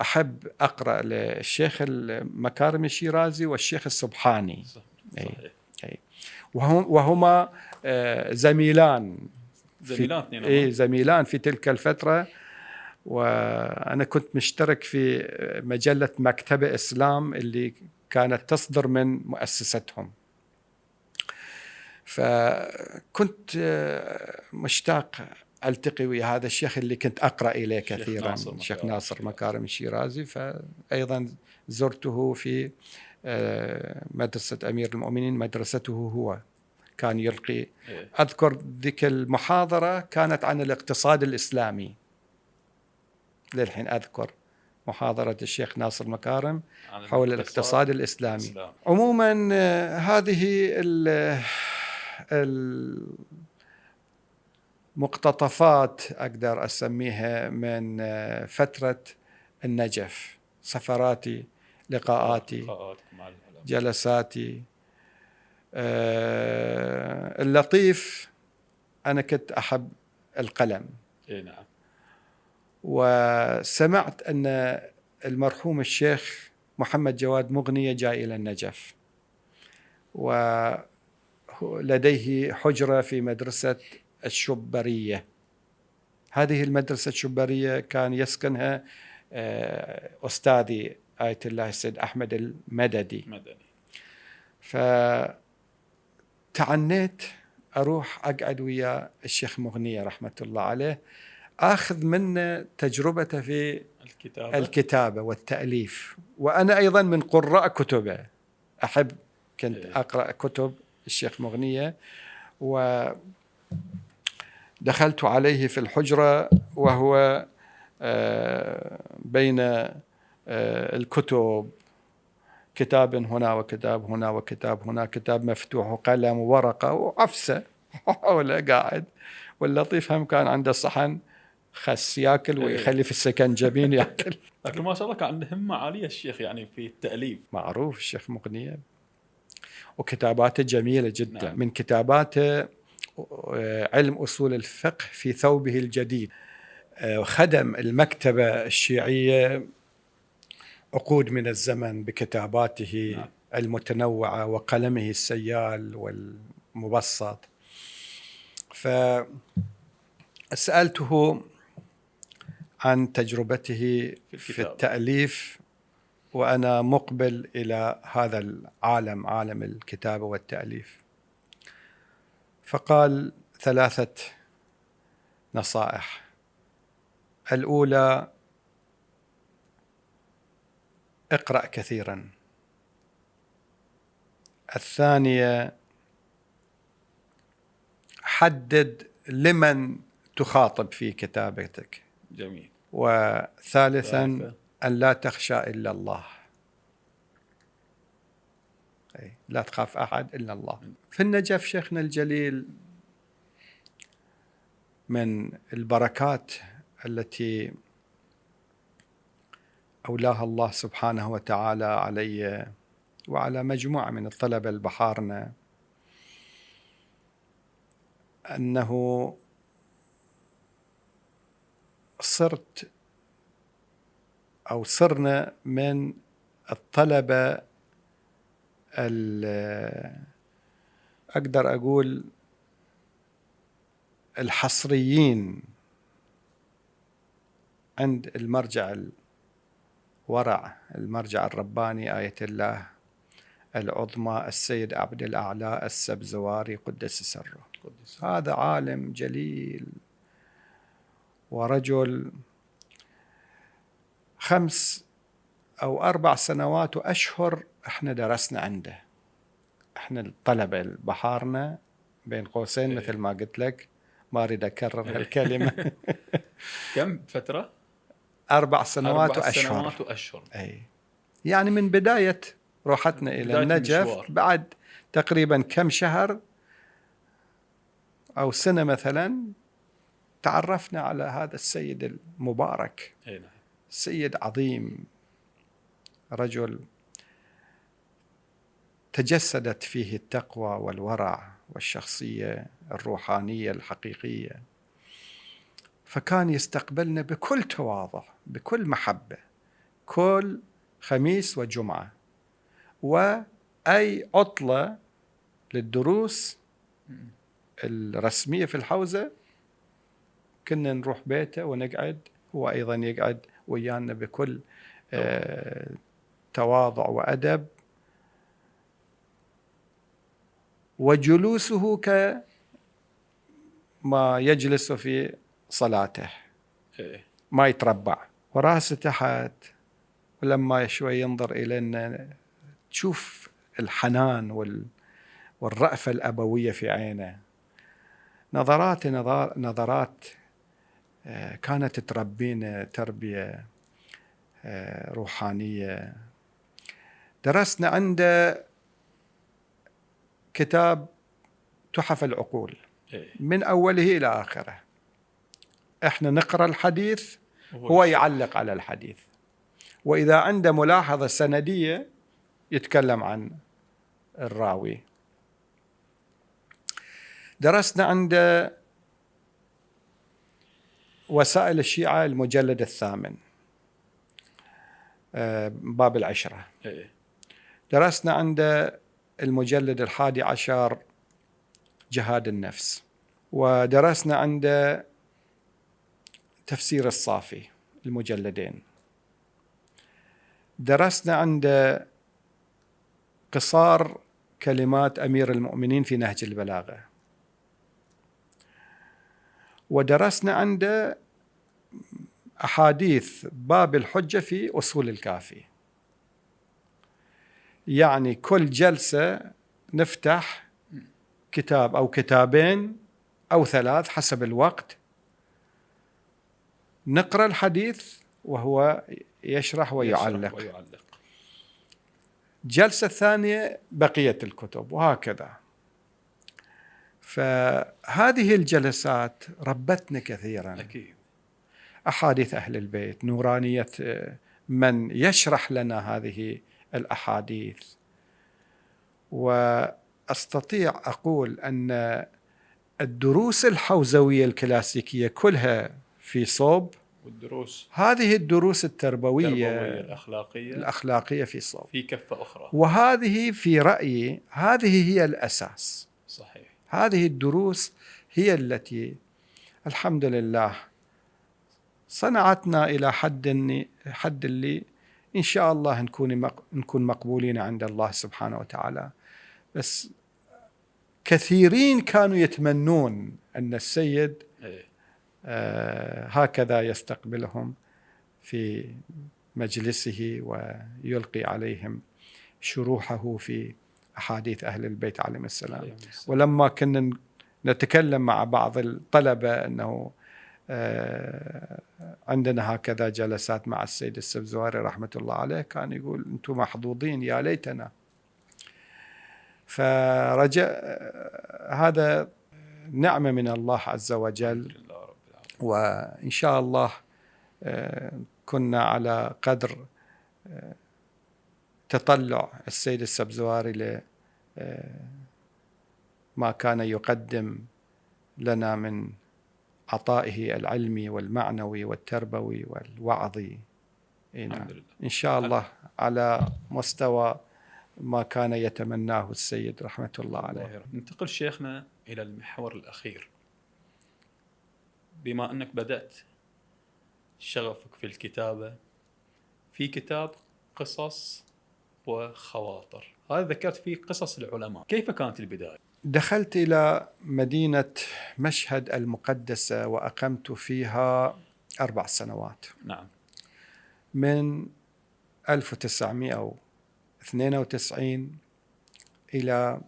أحب أقرأ للشيخ مكارم الشيرازي والشيخ السبحاني. وهما زميلان في تلك الفترة. وأنا كنت مشترك في مجلة مكتبة إسلام اللي كانت تصدر من مؤسستهم، فكنت مشتاق ألتقي ويا هذا الشيخ اللي كنت أقرأ إليه كثيرا، الشيخ ناصر مكارم الشيرازي. فأيضا زرته في مدرسة أمير المؤمنين، مدرسته هو كان يلقي. أذكر ذيك المحاضرة كانت عن الاقتصاد الإسلامي، للحين أذكر محاضرة الشيخ ناصر مكارم حول الاقتصاد الإسلامي. عموما هذه المقتطفات أقدر أسميها من فترة النجف. سفراتي، لقاءاتي، لقاءاتكم مع العلماء. جلساتي. اللطيف أنا كنت أحب القلم. نعم. وسمعت أن المرحوم الشيخ محمد جواد مغنية جاء إلى النجف، ولديه حجرة في مدرسة الشبرية. هذه المدرسة الشبرية كان يسكنها أستاذي آية الله السيد أحمد المددي. فتعنيت أروح أقعد ويا الشيخ مغنية رحمة الله عليه، أخذ منه تجربته في الكتابة والتأليف. وأنا أيضا من قراء كتبه، أحب كنت أقرأ كتب الشيخ مغنية. ودخلت عليه في الحجرة وهو بين الكتب، كتاب هنا وكتاب هنا وكتاب هنا، كتاب مفتوح وقلم وورقة وعفسة حوله قاعد. واللطيف هم كان عنده صحن خس ياكل ويخلي في السكنجبين ياكل. لكن ما شاء الله كان عنده همة عالية الشيخ يعني في التأليف. معروف الشيخ مغنية، وكتاباته جميلة جدا. نعم. من كتاباته علم أصول الفقه في ثوبه الجديد. خدم المكتبة الشيعية عقود من الزمن بكتاباته نعم. المتنوعة وقلمه السيال والمبسط. فسألته عن تجربته في التأليف، وأنا مقبل إلى هذا العالم، عالم الكتابة والتأليف. فقال 3 نصائح. الأولى: اقرأ كثيرا. الثانية: حدد لمن تخاطب في كتابتك. جميل. وثالثا: أن لا تخشى إلا الله، لا تخاف أحد إلا الله. في النجف شيخنا الجليل من البركات التي أولاها الله سبحانه وتعالى علي وعلى مجموعة من الطلبة البحارنا، أنه صرنا من الطلبة أقدر أقول الحصريين عند المرجع الورع، المرجع الرباني آية الله العظمى السيد عبد الأعلى السبزواري قدس سره. هذا عالم جليل ورجل 5 أو 4 سنوات وأشهر احنا درسنا عنده، احنا الطلبة البحارنا بين قوسين مثل ما قلت لك، ما أريد أكرر هالكلمة. كم فترة؟ 4 سنوات 4 وأشهر. سنوات وأشهر. أي يعني من بداية روحتنا إلى النجف المشوار. بعد تقريبا كم شهر أو سنة مثلا تعرفنا على هذا السيد المبارك. سيد عظيم، رجل تجسدت فيه التقوى والورع والشخصية الروحانية الحقيقية. فكان يستقبلنا بكل تواضع، بكل محبة، كل خميس وجمعة، وأي عطلة للدروس الرسمية في الحوزة كنا نروح بيته ونقعد، هو أيضا يقعد ويانا بكل تواضع وأدب. وجلوسه كما يجلس في صلاته، ما يتربع وراسه تحت، ولما شوي ينظر إلينا تشوف الحنان والرأفة الأبوية في عينه. نظرات كانت تربينا تربية روحانية. درسنا عنده كتاب تحف العقول من أوله إلى آخره. إحنا نقرأ الحديث، هو يعلق على الحديث، وإذا عنده ملاحظة سندية يتكلم عن الراوي. درسنا عند وسائل الشيعة المجلد 8 باب العشرة. درسنا عند المجلد 11 جهاد النفس. ودرسنا عند تفسير الصافي المجلدين. درسنا عند قصار كلمات أمير المؤمنين في نهج البلاغة. ودرسنا عند أحاديث باب الحجة في أصول الكافي. يعني كل جلسة نفتح كتاب أو كتابين أو 3 حسب الوقت، نقرأ الحديث وهو يشرح ويعلق. جلسة ثانية بقية الكتب، وهكذا. فهذه الجلسات ربتنا كثيرا. أكيد. أحاديث أهل البيت، نورانية من يشرح لنا هذه الأحاديث. وأستطيع أقول أن الدروس الحوزوية الكلاسيكية كلها في صوب، والدروس هذه الدروس التربوية الأخلاقية في صوب، في كفة أخرى. وهذه في رأيي هذه هي الأساس. صحيح. هذه الدروس هي التي الحمد لله صنعتنا إلى حد اللي إن شاء الله نكون مقبولين عند الله سبحانه وتعالى. بس كثيرين كانوا يتمنون أن السيد هكذا يستقبلهم في مجلسه ويلقي عليهم شروحه في أحاديث أهل البيت عليهم السلام. ولما كنا نتكلم مع بعض الطلبة أنه عندنا هكذا جلسات مع السيد السبزواري رحمة الله عليه، كان يقول أنتم محظوظين، يا ليتنا. فرجاء هذا نعمة من الله عز وجل، وإن شاء الله كنا على قدر تطلع السيد السبزواري لما كان يقدم لنا من عطائه العلمي والمعنوي والتربوي والوعظي. إن شاء الله على مستوى ما كان يتمناه السيد رحمة الله عليه. ننتقل شيخنا إلى المحور الأخير. بما أنك بدأت شغفك في الكتابة في كتاب قصص وخواطر، هذا ذكرت فيه قصص العلماء، كيف كانت البداية؟ دخلت إلى مدينة مشهد المقدسة وأقمت فيها 4 سنوات. نعم. من 1992 إلى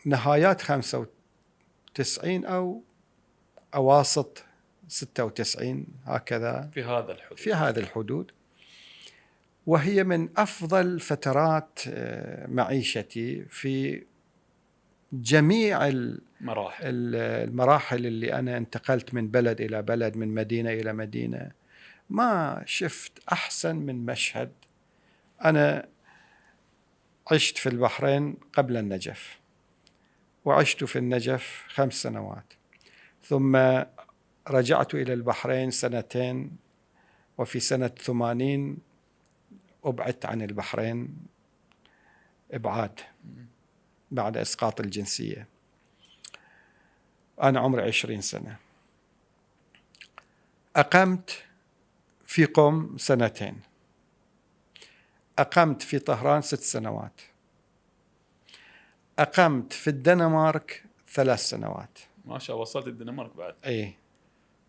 نهايات 95 أو أواسط 96 هكذا، في هذا الحدود. وهي من أفضل فترات معيشتي في جميع المراحل اللي أنا انتقلت من بلد إلى بلد، من مدينة إلى مدينة. ما شفت أحسن من مشهد. أنا عشت في البحرين قبل النجف، وعشت في النجف 5 سنوات، ثم رجعت إلى البحرين 2 سنين، وفي سنة 80 أبعدت عن البحرين إبعاد بعد إسقاط الجنسية. أنا عمري 20 سنة. أقمت في قم 2 سنين، أقمت في طهران 6 سنوات، أقمت في الدنمارك 3 سنوات. ما شاء الله، وصلت الدنمارك بعد؟ أي،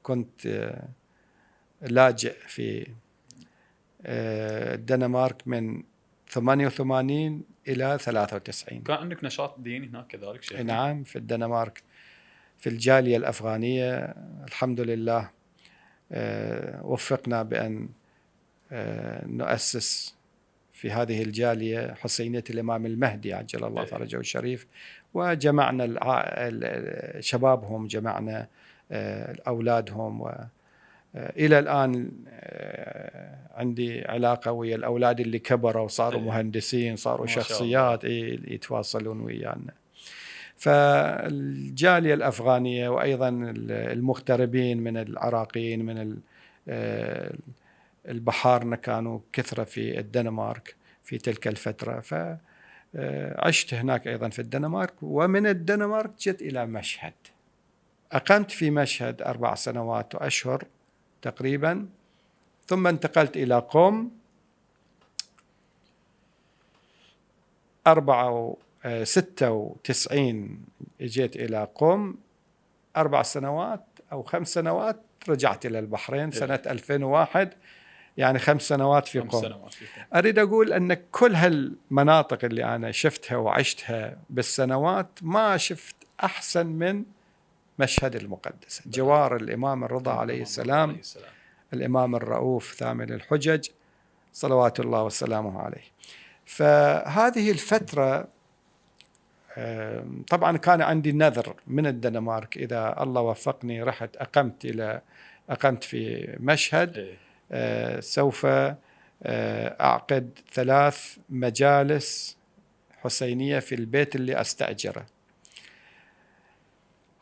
كنت لاجئ في الدنمارك من 88 إلى 93. كان عندك نشاط ديني هناك كذلك شيء؟ نعم، في الدنمارك في الجالية الأفغانية الحمد لله وفقنا بأن نؤسس في هذه الجالية حسينية الإمام المهدي عجل الله فرجه الشريف، وجمعنا شبابهم، جمعنا أولادهم، وإلى الآن عندي علاقة ويا الأولاد اللي كبروا وصاروا مهندسين، صاروا شخصيات يتواصلون ويانا. فالجالية الأفغانية وأيضا المغتربين من العراقيين من البحارنة كانوا كثرة في الدنمارك في تلك الفترة، فعشت هناك أيضا في الدنمارك. ومن الدنمارك جئت إلى مشهد، أقمت في مشهد 4 سنوات وأشهر تقريبا، ثم انتقلت إلى قم 96 جئت إلى قم 4 سنوات أو 5 سنوات، رجعت إلى البحرين سنة 2001، يعني 5 سنوات في قم. أريد أقول أن كل هالمناطق اللي أنا شفتها وعشتها بالسنوات ما شفت أحسن من مشهد المقدس، جوار الإمام الرضا عليه السلام، الإمام الرؤوف ثامن الحجج صلوات الله وسلامه عليه. فهذه الفترة طبعا كان عندي نذر من الدنمارك، إذا الله وفقني رحت أقمت في مشهد سوف أعقد 3 مجالس حسينية في البيت اللي أستأجره.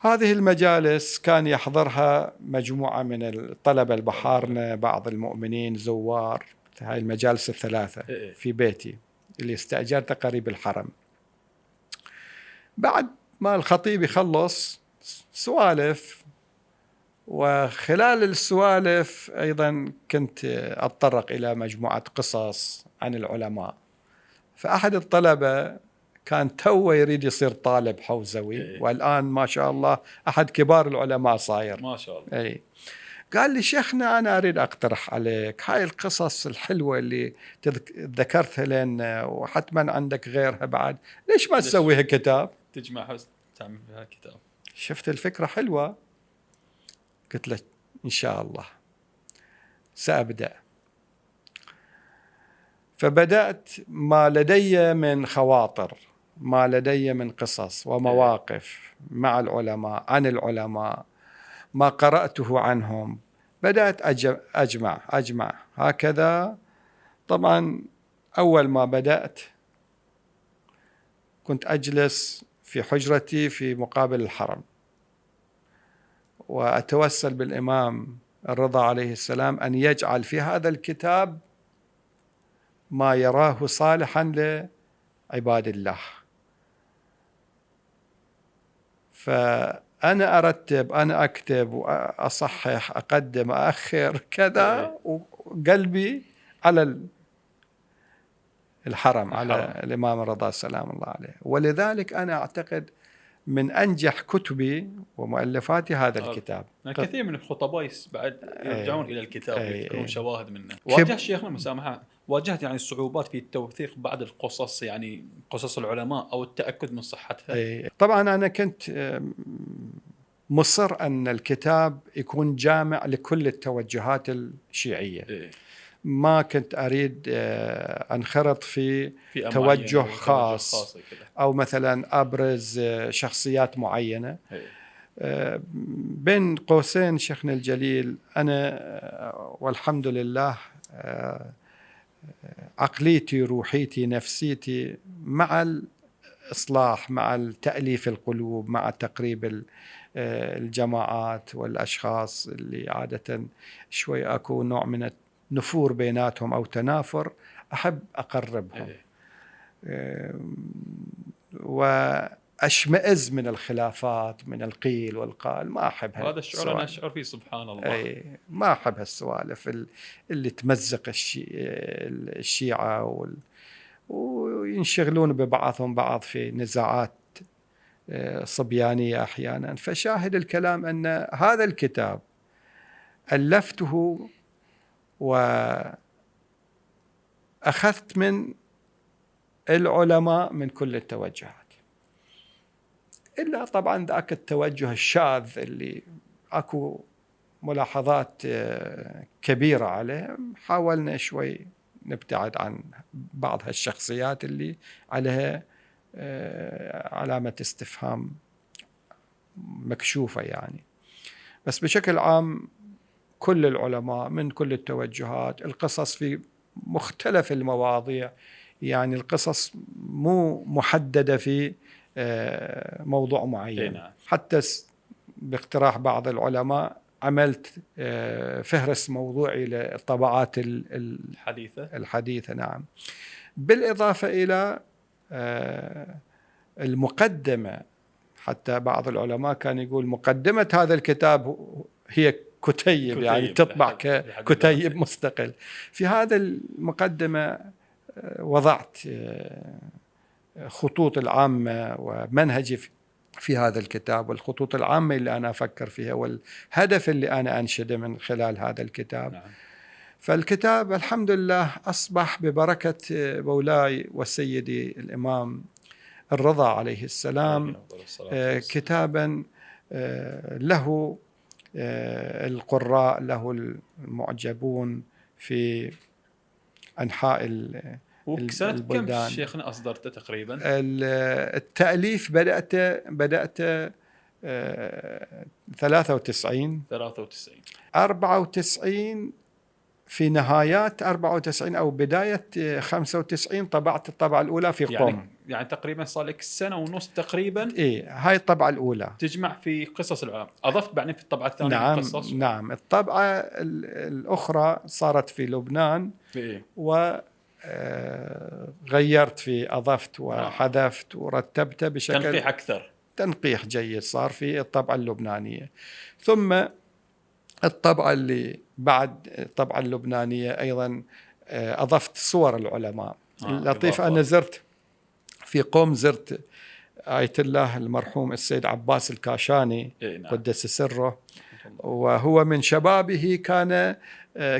هذه المجالس كان يحضرها مجموعة من الطلبة البحارنة، بعض المؤمنين، زوار. هاي المجالس ال3 في بيتي اللي استأجرته قريب الحرم. بعد ما الخطيب يخلص سوالف، وخلال السوالف أيضا كنت أتطرق إلى مجموعة قصص عن العلماء. فأحد الطلبة كان توه يريد يصير طالب حوزوي، والآن ما شاء الله أحد كبار العلماء صاير ما شاء الله. قال لي شيخنا أنا أريد أقترح عليك هاي القصص الحلوة اللي ذكرتها لنا، وحتما عندك غيرها بعد، ليش ما تسويها كتاب؟ تجمعها تعمل بها كتاب. شفت الفكرة حلوة، قلت له إن شاء الله سأبدأ. فبدأت ما لدي من خواطر، ما لدي من قصص ومواقف مع العلماء، عن العلماء، ما قرأته عنهم، بدأت أجمع هكذا. طبعا أول ما بدأت كنت أجلس في حجرتي في مقابل الحرم، وأتوسل بالإمام الرضا عليه السلام أن يجعل في هذا الكتاب ما يراه صالحا لعباد الله. فأنا أرتب، أنا أكتب وأصحح، أقدم، أأخر كذا، وقلبي على الحرم، على الإمام الرضا سلام الله عليه. ولذلك أنا أعتقد من أنجح كتبي ومؤلفاتي هذا الكتاب. كثير من الخطباء بعد يرجعون إلى الكتاب ويذكرون شواهد منه. واجهت شيخنا مسامحة، واجهت يعني الصعوبات في التوثيق بعض القصص، يعني قصص العلماء، أو التأكد من صحتها؟ طبعا أنا كنت مصر أن الكتاب يكون جامع لكل التوجهات الشيعية. ما كنت أريد أنخرط في توجه خاص أو مثلا أبرز شخصيات معينة. بين قوسين شيخنا الجليل، أنا والحمد لله عقليتي، روحيتي، نفسيتي مع الإصلاح، مع التأليف القلوب، مع تقريب الجماعات والأشخاص اللي عادة شوي أكو نوع من نفور بيناتهم أو تنافر، أحب أقربهم وأشمئز من الخلافات، من القيل والقال. ما أحب هذا الشعور، أنا أشعر فيه سبحان الله. ما أحب هالسوالف اللي تمزق الشيعة وينشغلون ببعضهم بعض في نزاعات صبيانية أحيانا. فشاهد الكلام أن هذا الكتاب ألفته وأخذت من العلماء من كل التوجهات، إلا طبعا ذاك التوجه الشاذ اللي أكو ملاحظات كبيرة عليه. حاولنا شوي نبتعد عن بعض هالشخصيات اللي عليها علامة استفهام مكشوفة يعني. بس بشكل عام كل العلماء من كل التوجهات، القصص في مختلف المواضيع، يعني القصص مو محددة في موضوع معين. نعم. حتى باقتراح بعض العلماء عملت فهرس موضوعي للطبعات الحديثة. نعم. بالإضافة إلى المقدمة، حتى بعض العلماء كان يقول مقدمة هذا الكتاب هي كتيب يعني تطبع ككتيب مستقل. في هذا المقدمة وضعت خطوط العامة ومنهجي في هذا الكتاب، والخطوط العامة اللي أنا أفكر فيها، والهدف اللي أنا أنشده من خلال هذا الكتاب. نعم. فالكتاب الحمد لله أصبح ببركة مولاي وسيدي الإمام الرضا عليه السلام كتابا له القراء، له المعجبون في أنحاء وسنة كم شيخنا أصدرته تقريبا؟ التأليف بدأت 93 94 في نهايات 94 أو بداية 95 طبعت الطبعة الأولى في قم. يعني تقريبا صار لك سنة ونص تقريبا. إيه، هاي الطبعة الأولى تجمع في قصص العالم. أضفت بعدين في الطبعة الثانية نعم قصص. نعم. الطبعة الأخرى صارت في لبنان إيه. غيرت في، أضفت وحذفت ورتبت بشكل تنقيح أكثر، تنقيح جيد صار في الطبعة اللبنانية. ثم الطبعة اللي بعد الطبعة اللبنانية أيضا أضفت صور العلماء. لطيف، أنا زرت في قم، زرت آية الله المرحوم السيد عباس الكاشاني قدس سره، وهو من شبابه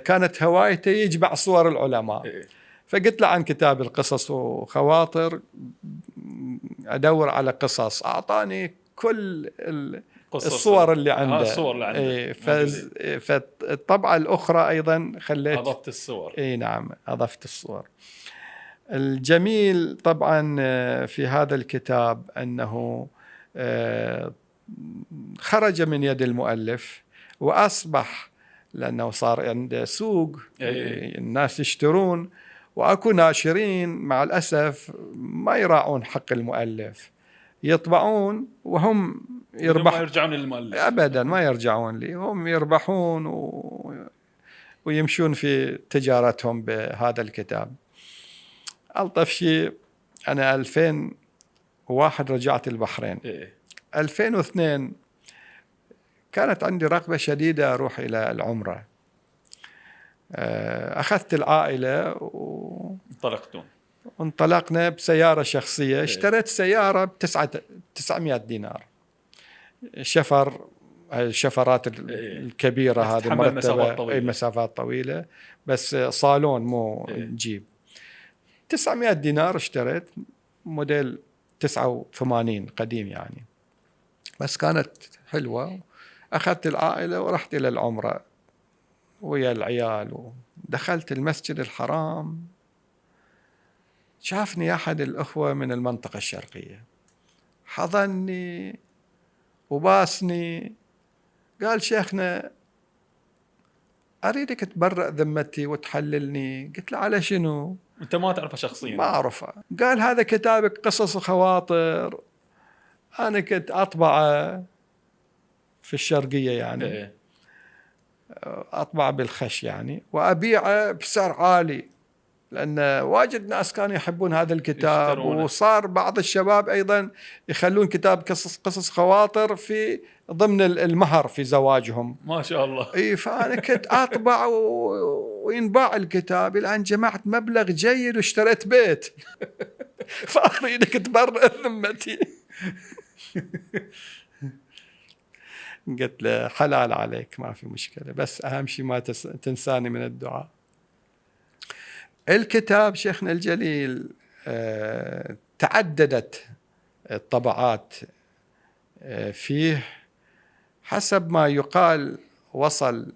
كانت هوايته يجمع صور العلماء. فقلت له عن كتاب القصص وخواطر، أدور على قصص، أعطاني كل الصور اللي عنده. فالطبعة الأخرى أيضا خليت أضفت الصور. نعم، أضفت الصور. الجميل طبعا في هذا الكتاب أنه خرج من يد المؤلف وأصبح، لأنه صار عنده سوق الناس يشترون، وأكو ناشرين مع الأسف ما يراعون حق المؤلف، يطبعون وهم ما يرجعون للمؤلف أبدا، ما يرجعون لي، هم يربحون ويمشون في تجارتهم بهذا الكتاب. ألطف شيء، أنا 2001 رجعت البحرين. 2002 كانت عندي رغبة شديدة أروح إلى العمرة. أخذت العائلة وانطلقنا بسيارة شخصية. اشتريت سيارة ب900 دينار، الشفرات الكبيرة هذه مرتبة، مسافات طويلة، بس صالون مو جيب. 900 دينار اشتريت، موديل 89 قديم يعني، بس كانت حلوة. أخذت العائلة ورحت إلى العمرة ويا العيال، ودخلت المسجد الحرام. شافني أحد الأخوة من المنطقة الشرقية، حضني وباسني، قال شيخنا أريدك تبرأ ذمتي وتحللني. قلت له على شنو؟ أنت ما تعرفه شخصيا؟ ما أعرفه. قال هذا كتابك قصص وخواطر، أنا كنت أطبعه في الشرقية يعني، أطبع بالخش يعني، وأبيعه بسعر عالي، لأن واجد ناس كانوا يحبون هذا الكتاب، وصار بعض الشباب أيضا يخلون كتاب قصص خواطر في ضمن المهر في زواجهم. ما شاء الله. فأنا كنت أطبع وينباع الكتاب، الآن جمعت مبلغ جيد واشتريت بيت. فأريدك تبرئ ذمتي. قلت له حلال عليك، ما في مشكلة، بس أهم شيء ما تنساني من الدعاء. الكتاب شيخنا الجليل تعددت الطبعات فيه، حسب ما يقال وصل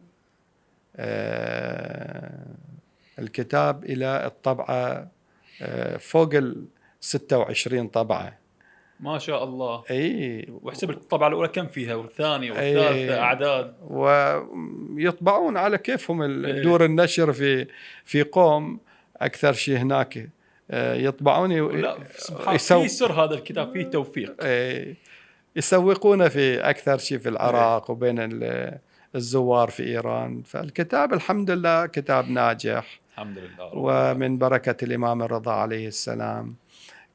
الكتاب إلى الطبعة فوق 26 طبعة. ما شاء الله. اي واحسب الطبعة الأولى كم فيها، والثانية والثالثة أعداد. ويطبعون على كيفهم إيه. دور النشر في قوم أكثر شيء هناك يطبعون لا سبحان، في سر هذا الكتاب، فيه توفيق. يسوقون في أكثر شيء في العراق وبين الزوار في إيران. فالكتاب الحمد لله كتاب ناجح الحمد لله، ومن بركة الإمام الرضا عليه السلام.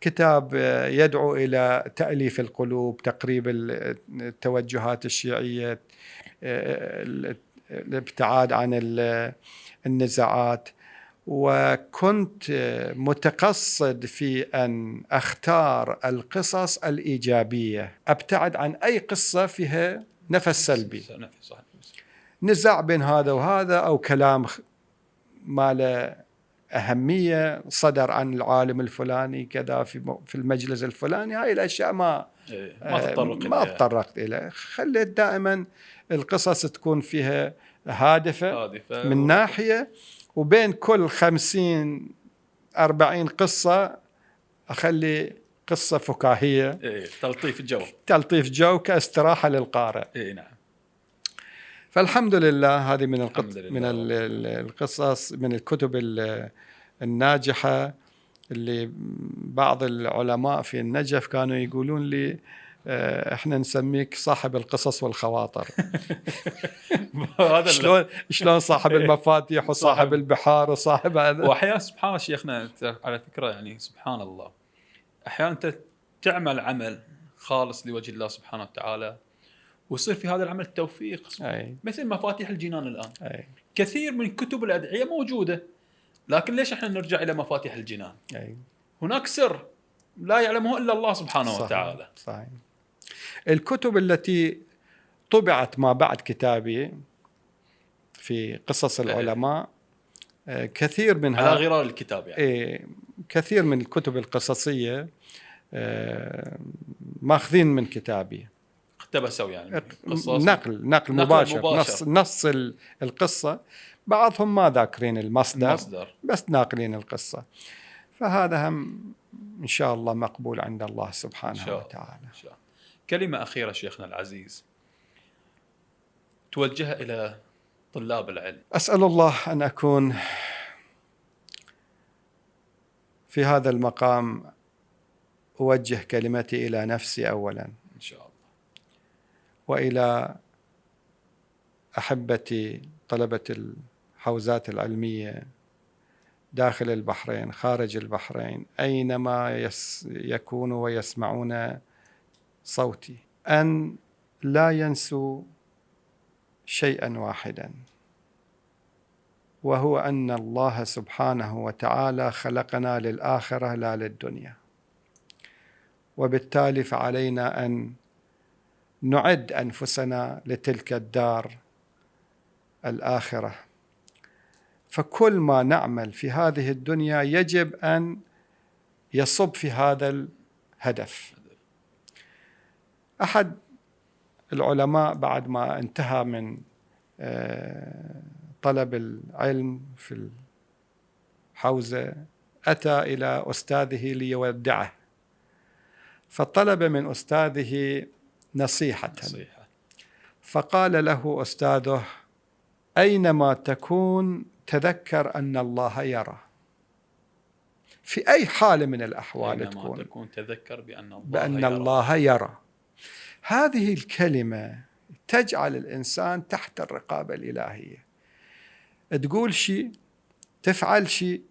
كتاب يدعو إلى تأليف القلوب، تقريب التوجهات الشيعية، الابتعاد عن النزاعات. وكنت متقصد في أن أختار القصص الإيجابية، أبتعد عن أي قصة فيها نفس سلبي، نزاع بين هذا وهذا أو كلام ما له أهمية صدر عن العالم الفلاني كذا في المجلس الفلاني. هاي الأشياء ما تطرقت إليه. خليت دائما القصص تكون فيها هادفة من ناحية، وبين كل 50-40 قصة أخلي قصة فكاهية، تلطيف جو كاستراحة للقارئ. نعم. فالحمد لله هذه من القصص، من الكتب الناجحة اللي بعض العلماء في النجف كانوا يقولون لي احنا نسميك صاحب القصص والخواطر. شلون صاحب المفاتيح وصاحب البحار وصاحب هذا. واحيانا سبحان الله شيخنا على فكرة، يعني سبحان الله احيانا انت تعمل عمل خالص لوجه الله سبحانه وتعالى، ويصير في هذا العمل توفيق. مثل مفاتيح الجنان الآن. كثير من كتب الأدعية موجودة، لكن ليش احنا نرجع إلى مفاتيح الجنان؟ هناك سر لا يعلمه إلا الله سبحانه وتعالى. صحيح. الكتب التي طبعت ما بعد كتابي في قصص العلماء كثير منها على غرار الكتاب يعني. كثير من الكتب القصصية ماخذين من كتابي، اقتبسوا يعني نقل مباشر. نص القصة. بعضهم ما ذاكرين المصدر بس ناقلين القصة. فهذا هم إن شاء الله مقبول عند الله سبحانه وتعالى. كلمة أخيرة شيخنا العزيز توجهها إلى طلاب العلم. أسأل الله أن أكون في هذا المقام أوجه كلمتي إلى نفسي أولا إن شاء الله، وإلى أحبتي طلبة الحوزات العلمية داخل البحرين، خارج البحرين، أينما يكونوا ويسمعون صوتي، أن لا ينسوا شيئا واحدا، وهو أن الله سبحانه وتعالى خلقنا للآخرة لا للدنيا، وبالتالي فعلينا أن نعد أنفسنا لتلك الدار الآخرة. فكل ما نعمل في هذه الدنيا يجب أن يصب في هذا الهدف. أحد العلماء بعد ما انتهى من طلب العلم في الحوزة أتى إلى أستاذه ليودعه، فطلب من أستاذه نصيحة. فقال له أستاذه: أينما تكون تذكر أن الله يرى. في أي حال من الأحوال تكون تذكر بأن الله يرى. هذه الكلمة تجعل الإنسان تحت الرقابة الإلهية. تقول شيء، تفعل شيء،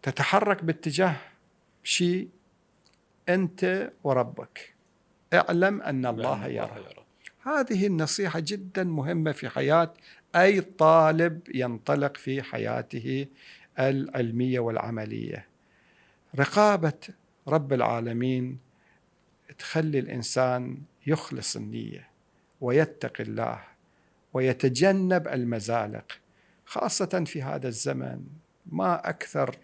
تتحرك باتجاه شيء، أنت وربك اعلم أن الله يرى. هذه النصيحة جدا مهمة في حياة أي طالب ينطلق في حياته العلمية والعملية. رقابة رب العالمين تخلي الإنسان يخلص النية ويتقي الله ويتجنب المزالق، خاصة في هذا الزمن. ما أكثر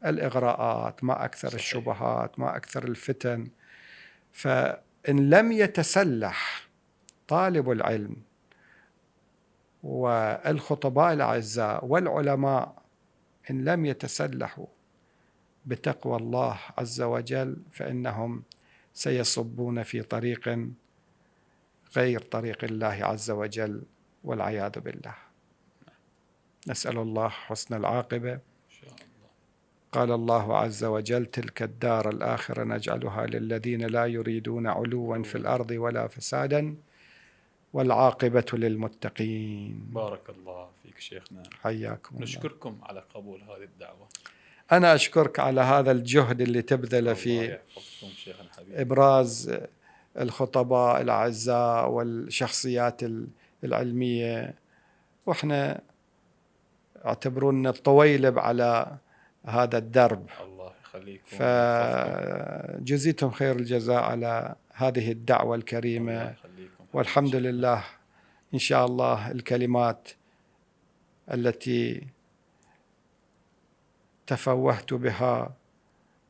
الإغراءات، ما أكثر الشبهات، ما أكثر الفتن. فإن لم يتسلح طالب العلم والخطباء الأعزاء والعلماء، إن لم يتسلحوا بتقوى الله عز وجل فإنهم سيصبون في طريق غير طريق الله عز وجل، والعياذ بالله. نسأل الله حسن العاقبة. إن شاء الله. قال الله عز وجل: تلك الدار الآخرة نجعلها للذين لا يريدون علوا في الأرض ولا فسادا والعاقبة للمتقين. بارك الله فيك شيخنا. حياكم الله. نشكركم على قبول هذه الدعوة. أنا أشكرك على هذا الجهد اللي تبذله الله في يحفظكم شيخنا حبيبي. إبراز الخطباء الأعزاء والشخصيات العلمية، وإحنا اعتبرونا الطويلب على هذا الدرب. الله يخليكم. فجزيتم خير الجزاء على هذه الدعوة الكريمة. الله يخليكم. والحمد لله. إن شاء الله الكلمات التي تفوهت بها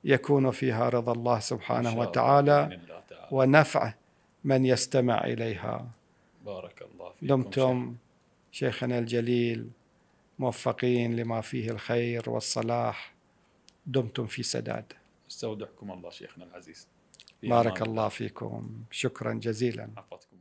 يكون فيها رضا الله سبحانه وتعالى ونفع من يستمع إليها. بارك الله فيكم. دمتم شيخنا الجليل موفقين لما فيه الخير والصلاح، دمتم في سداد. استودعكم الله شيخنا العزيز. بارك الله فيكم، شكرا جزيلا. عفوكم.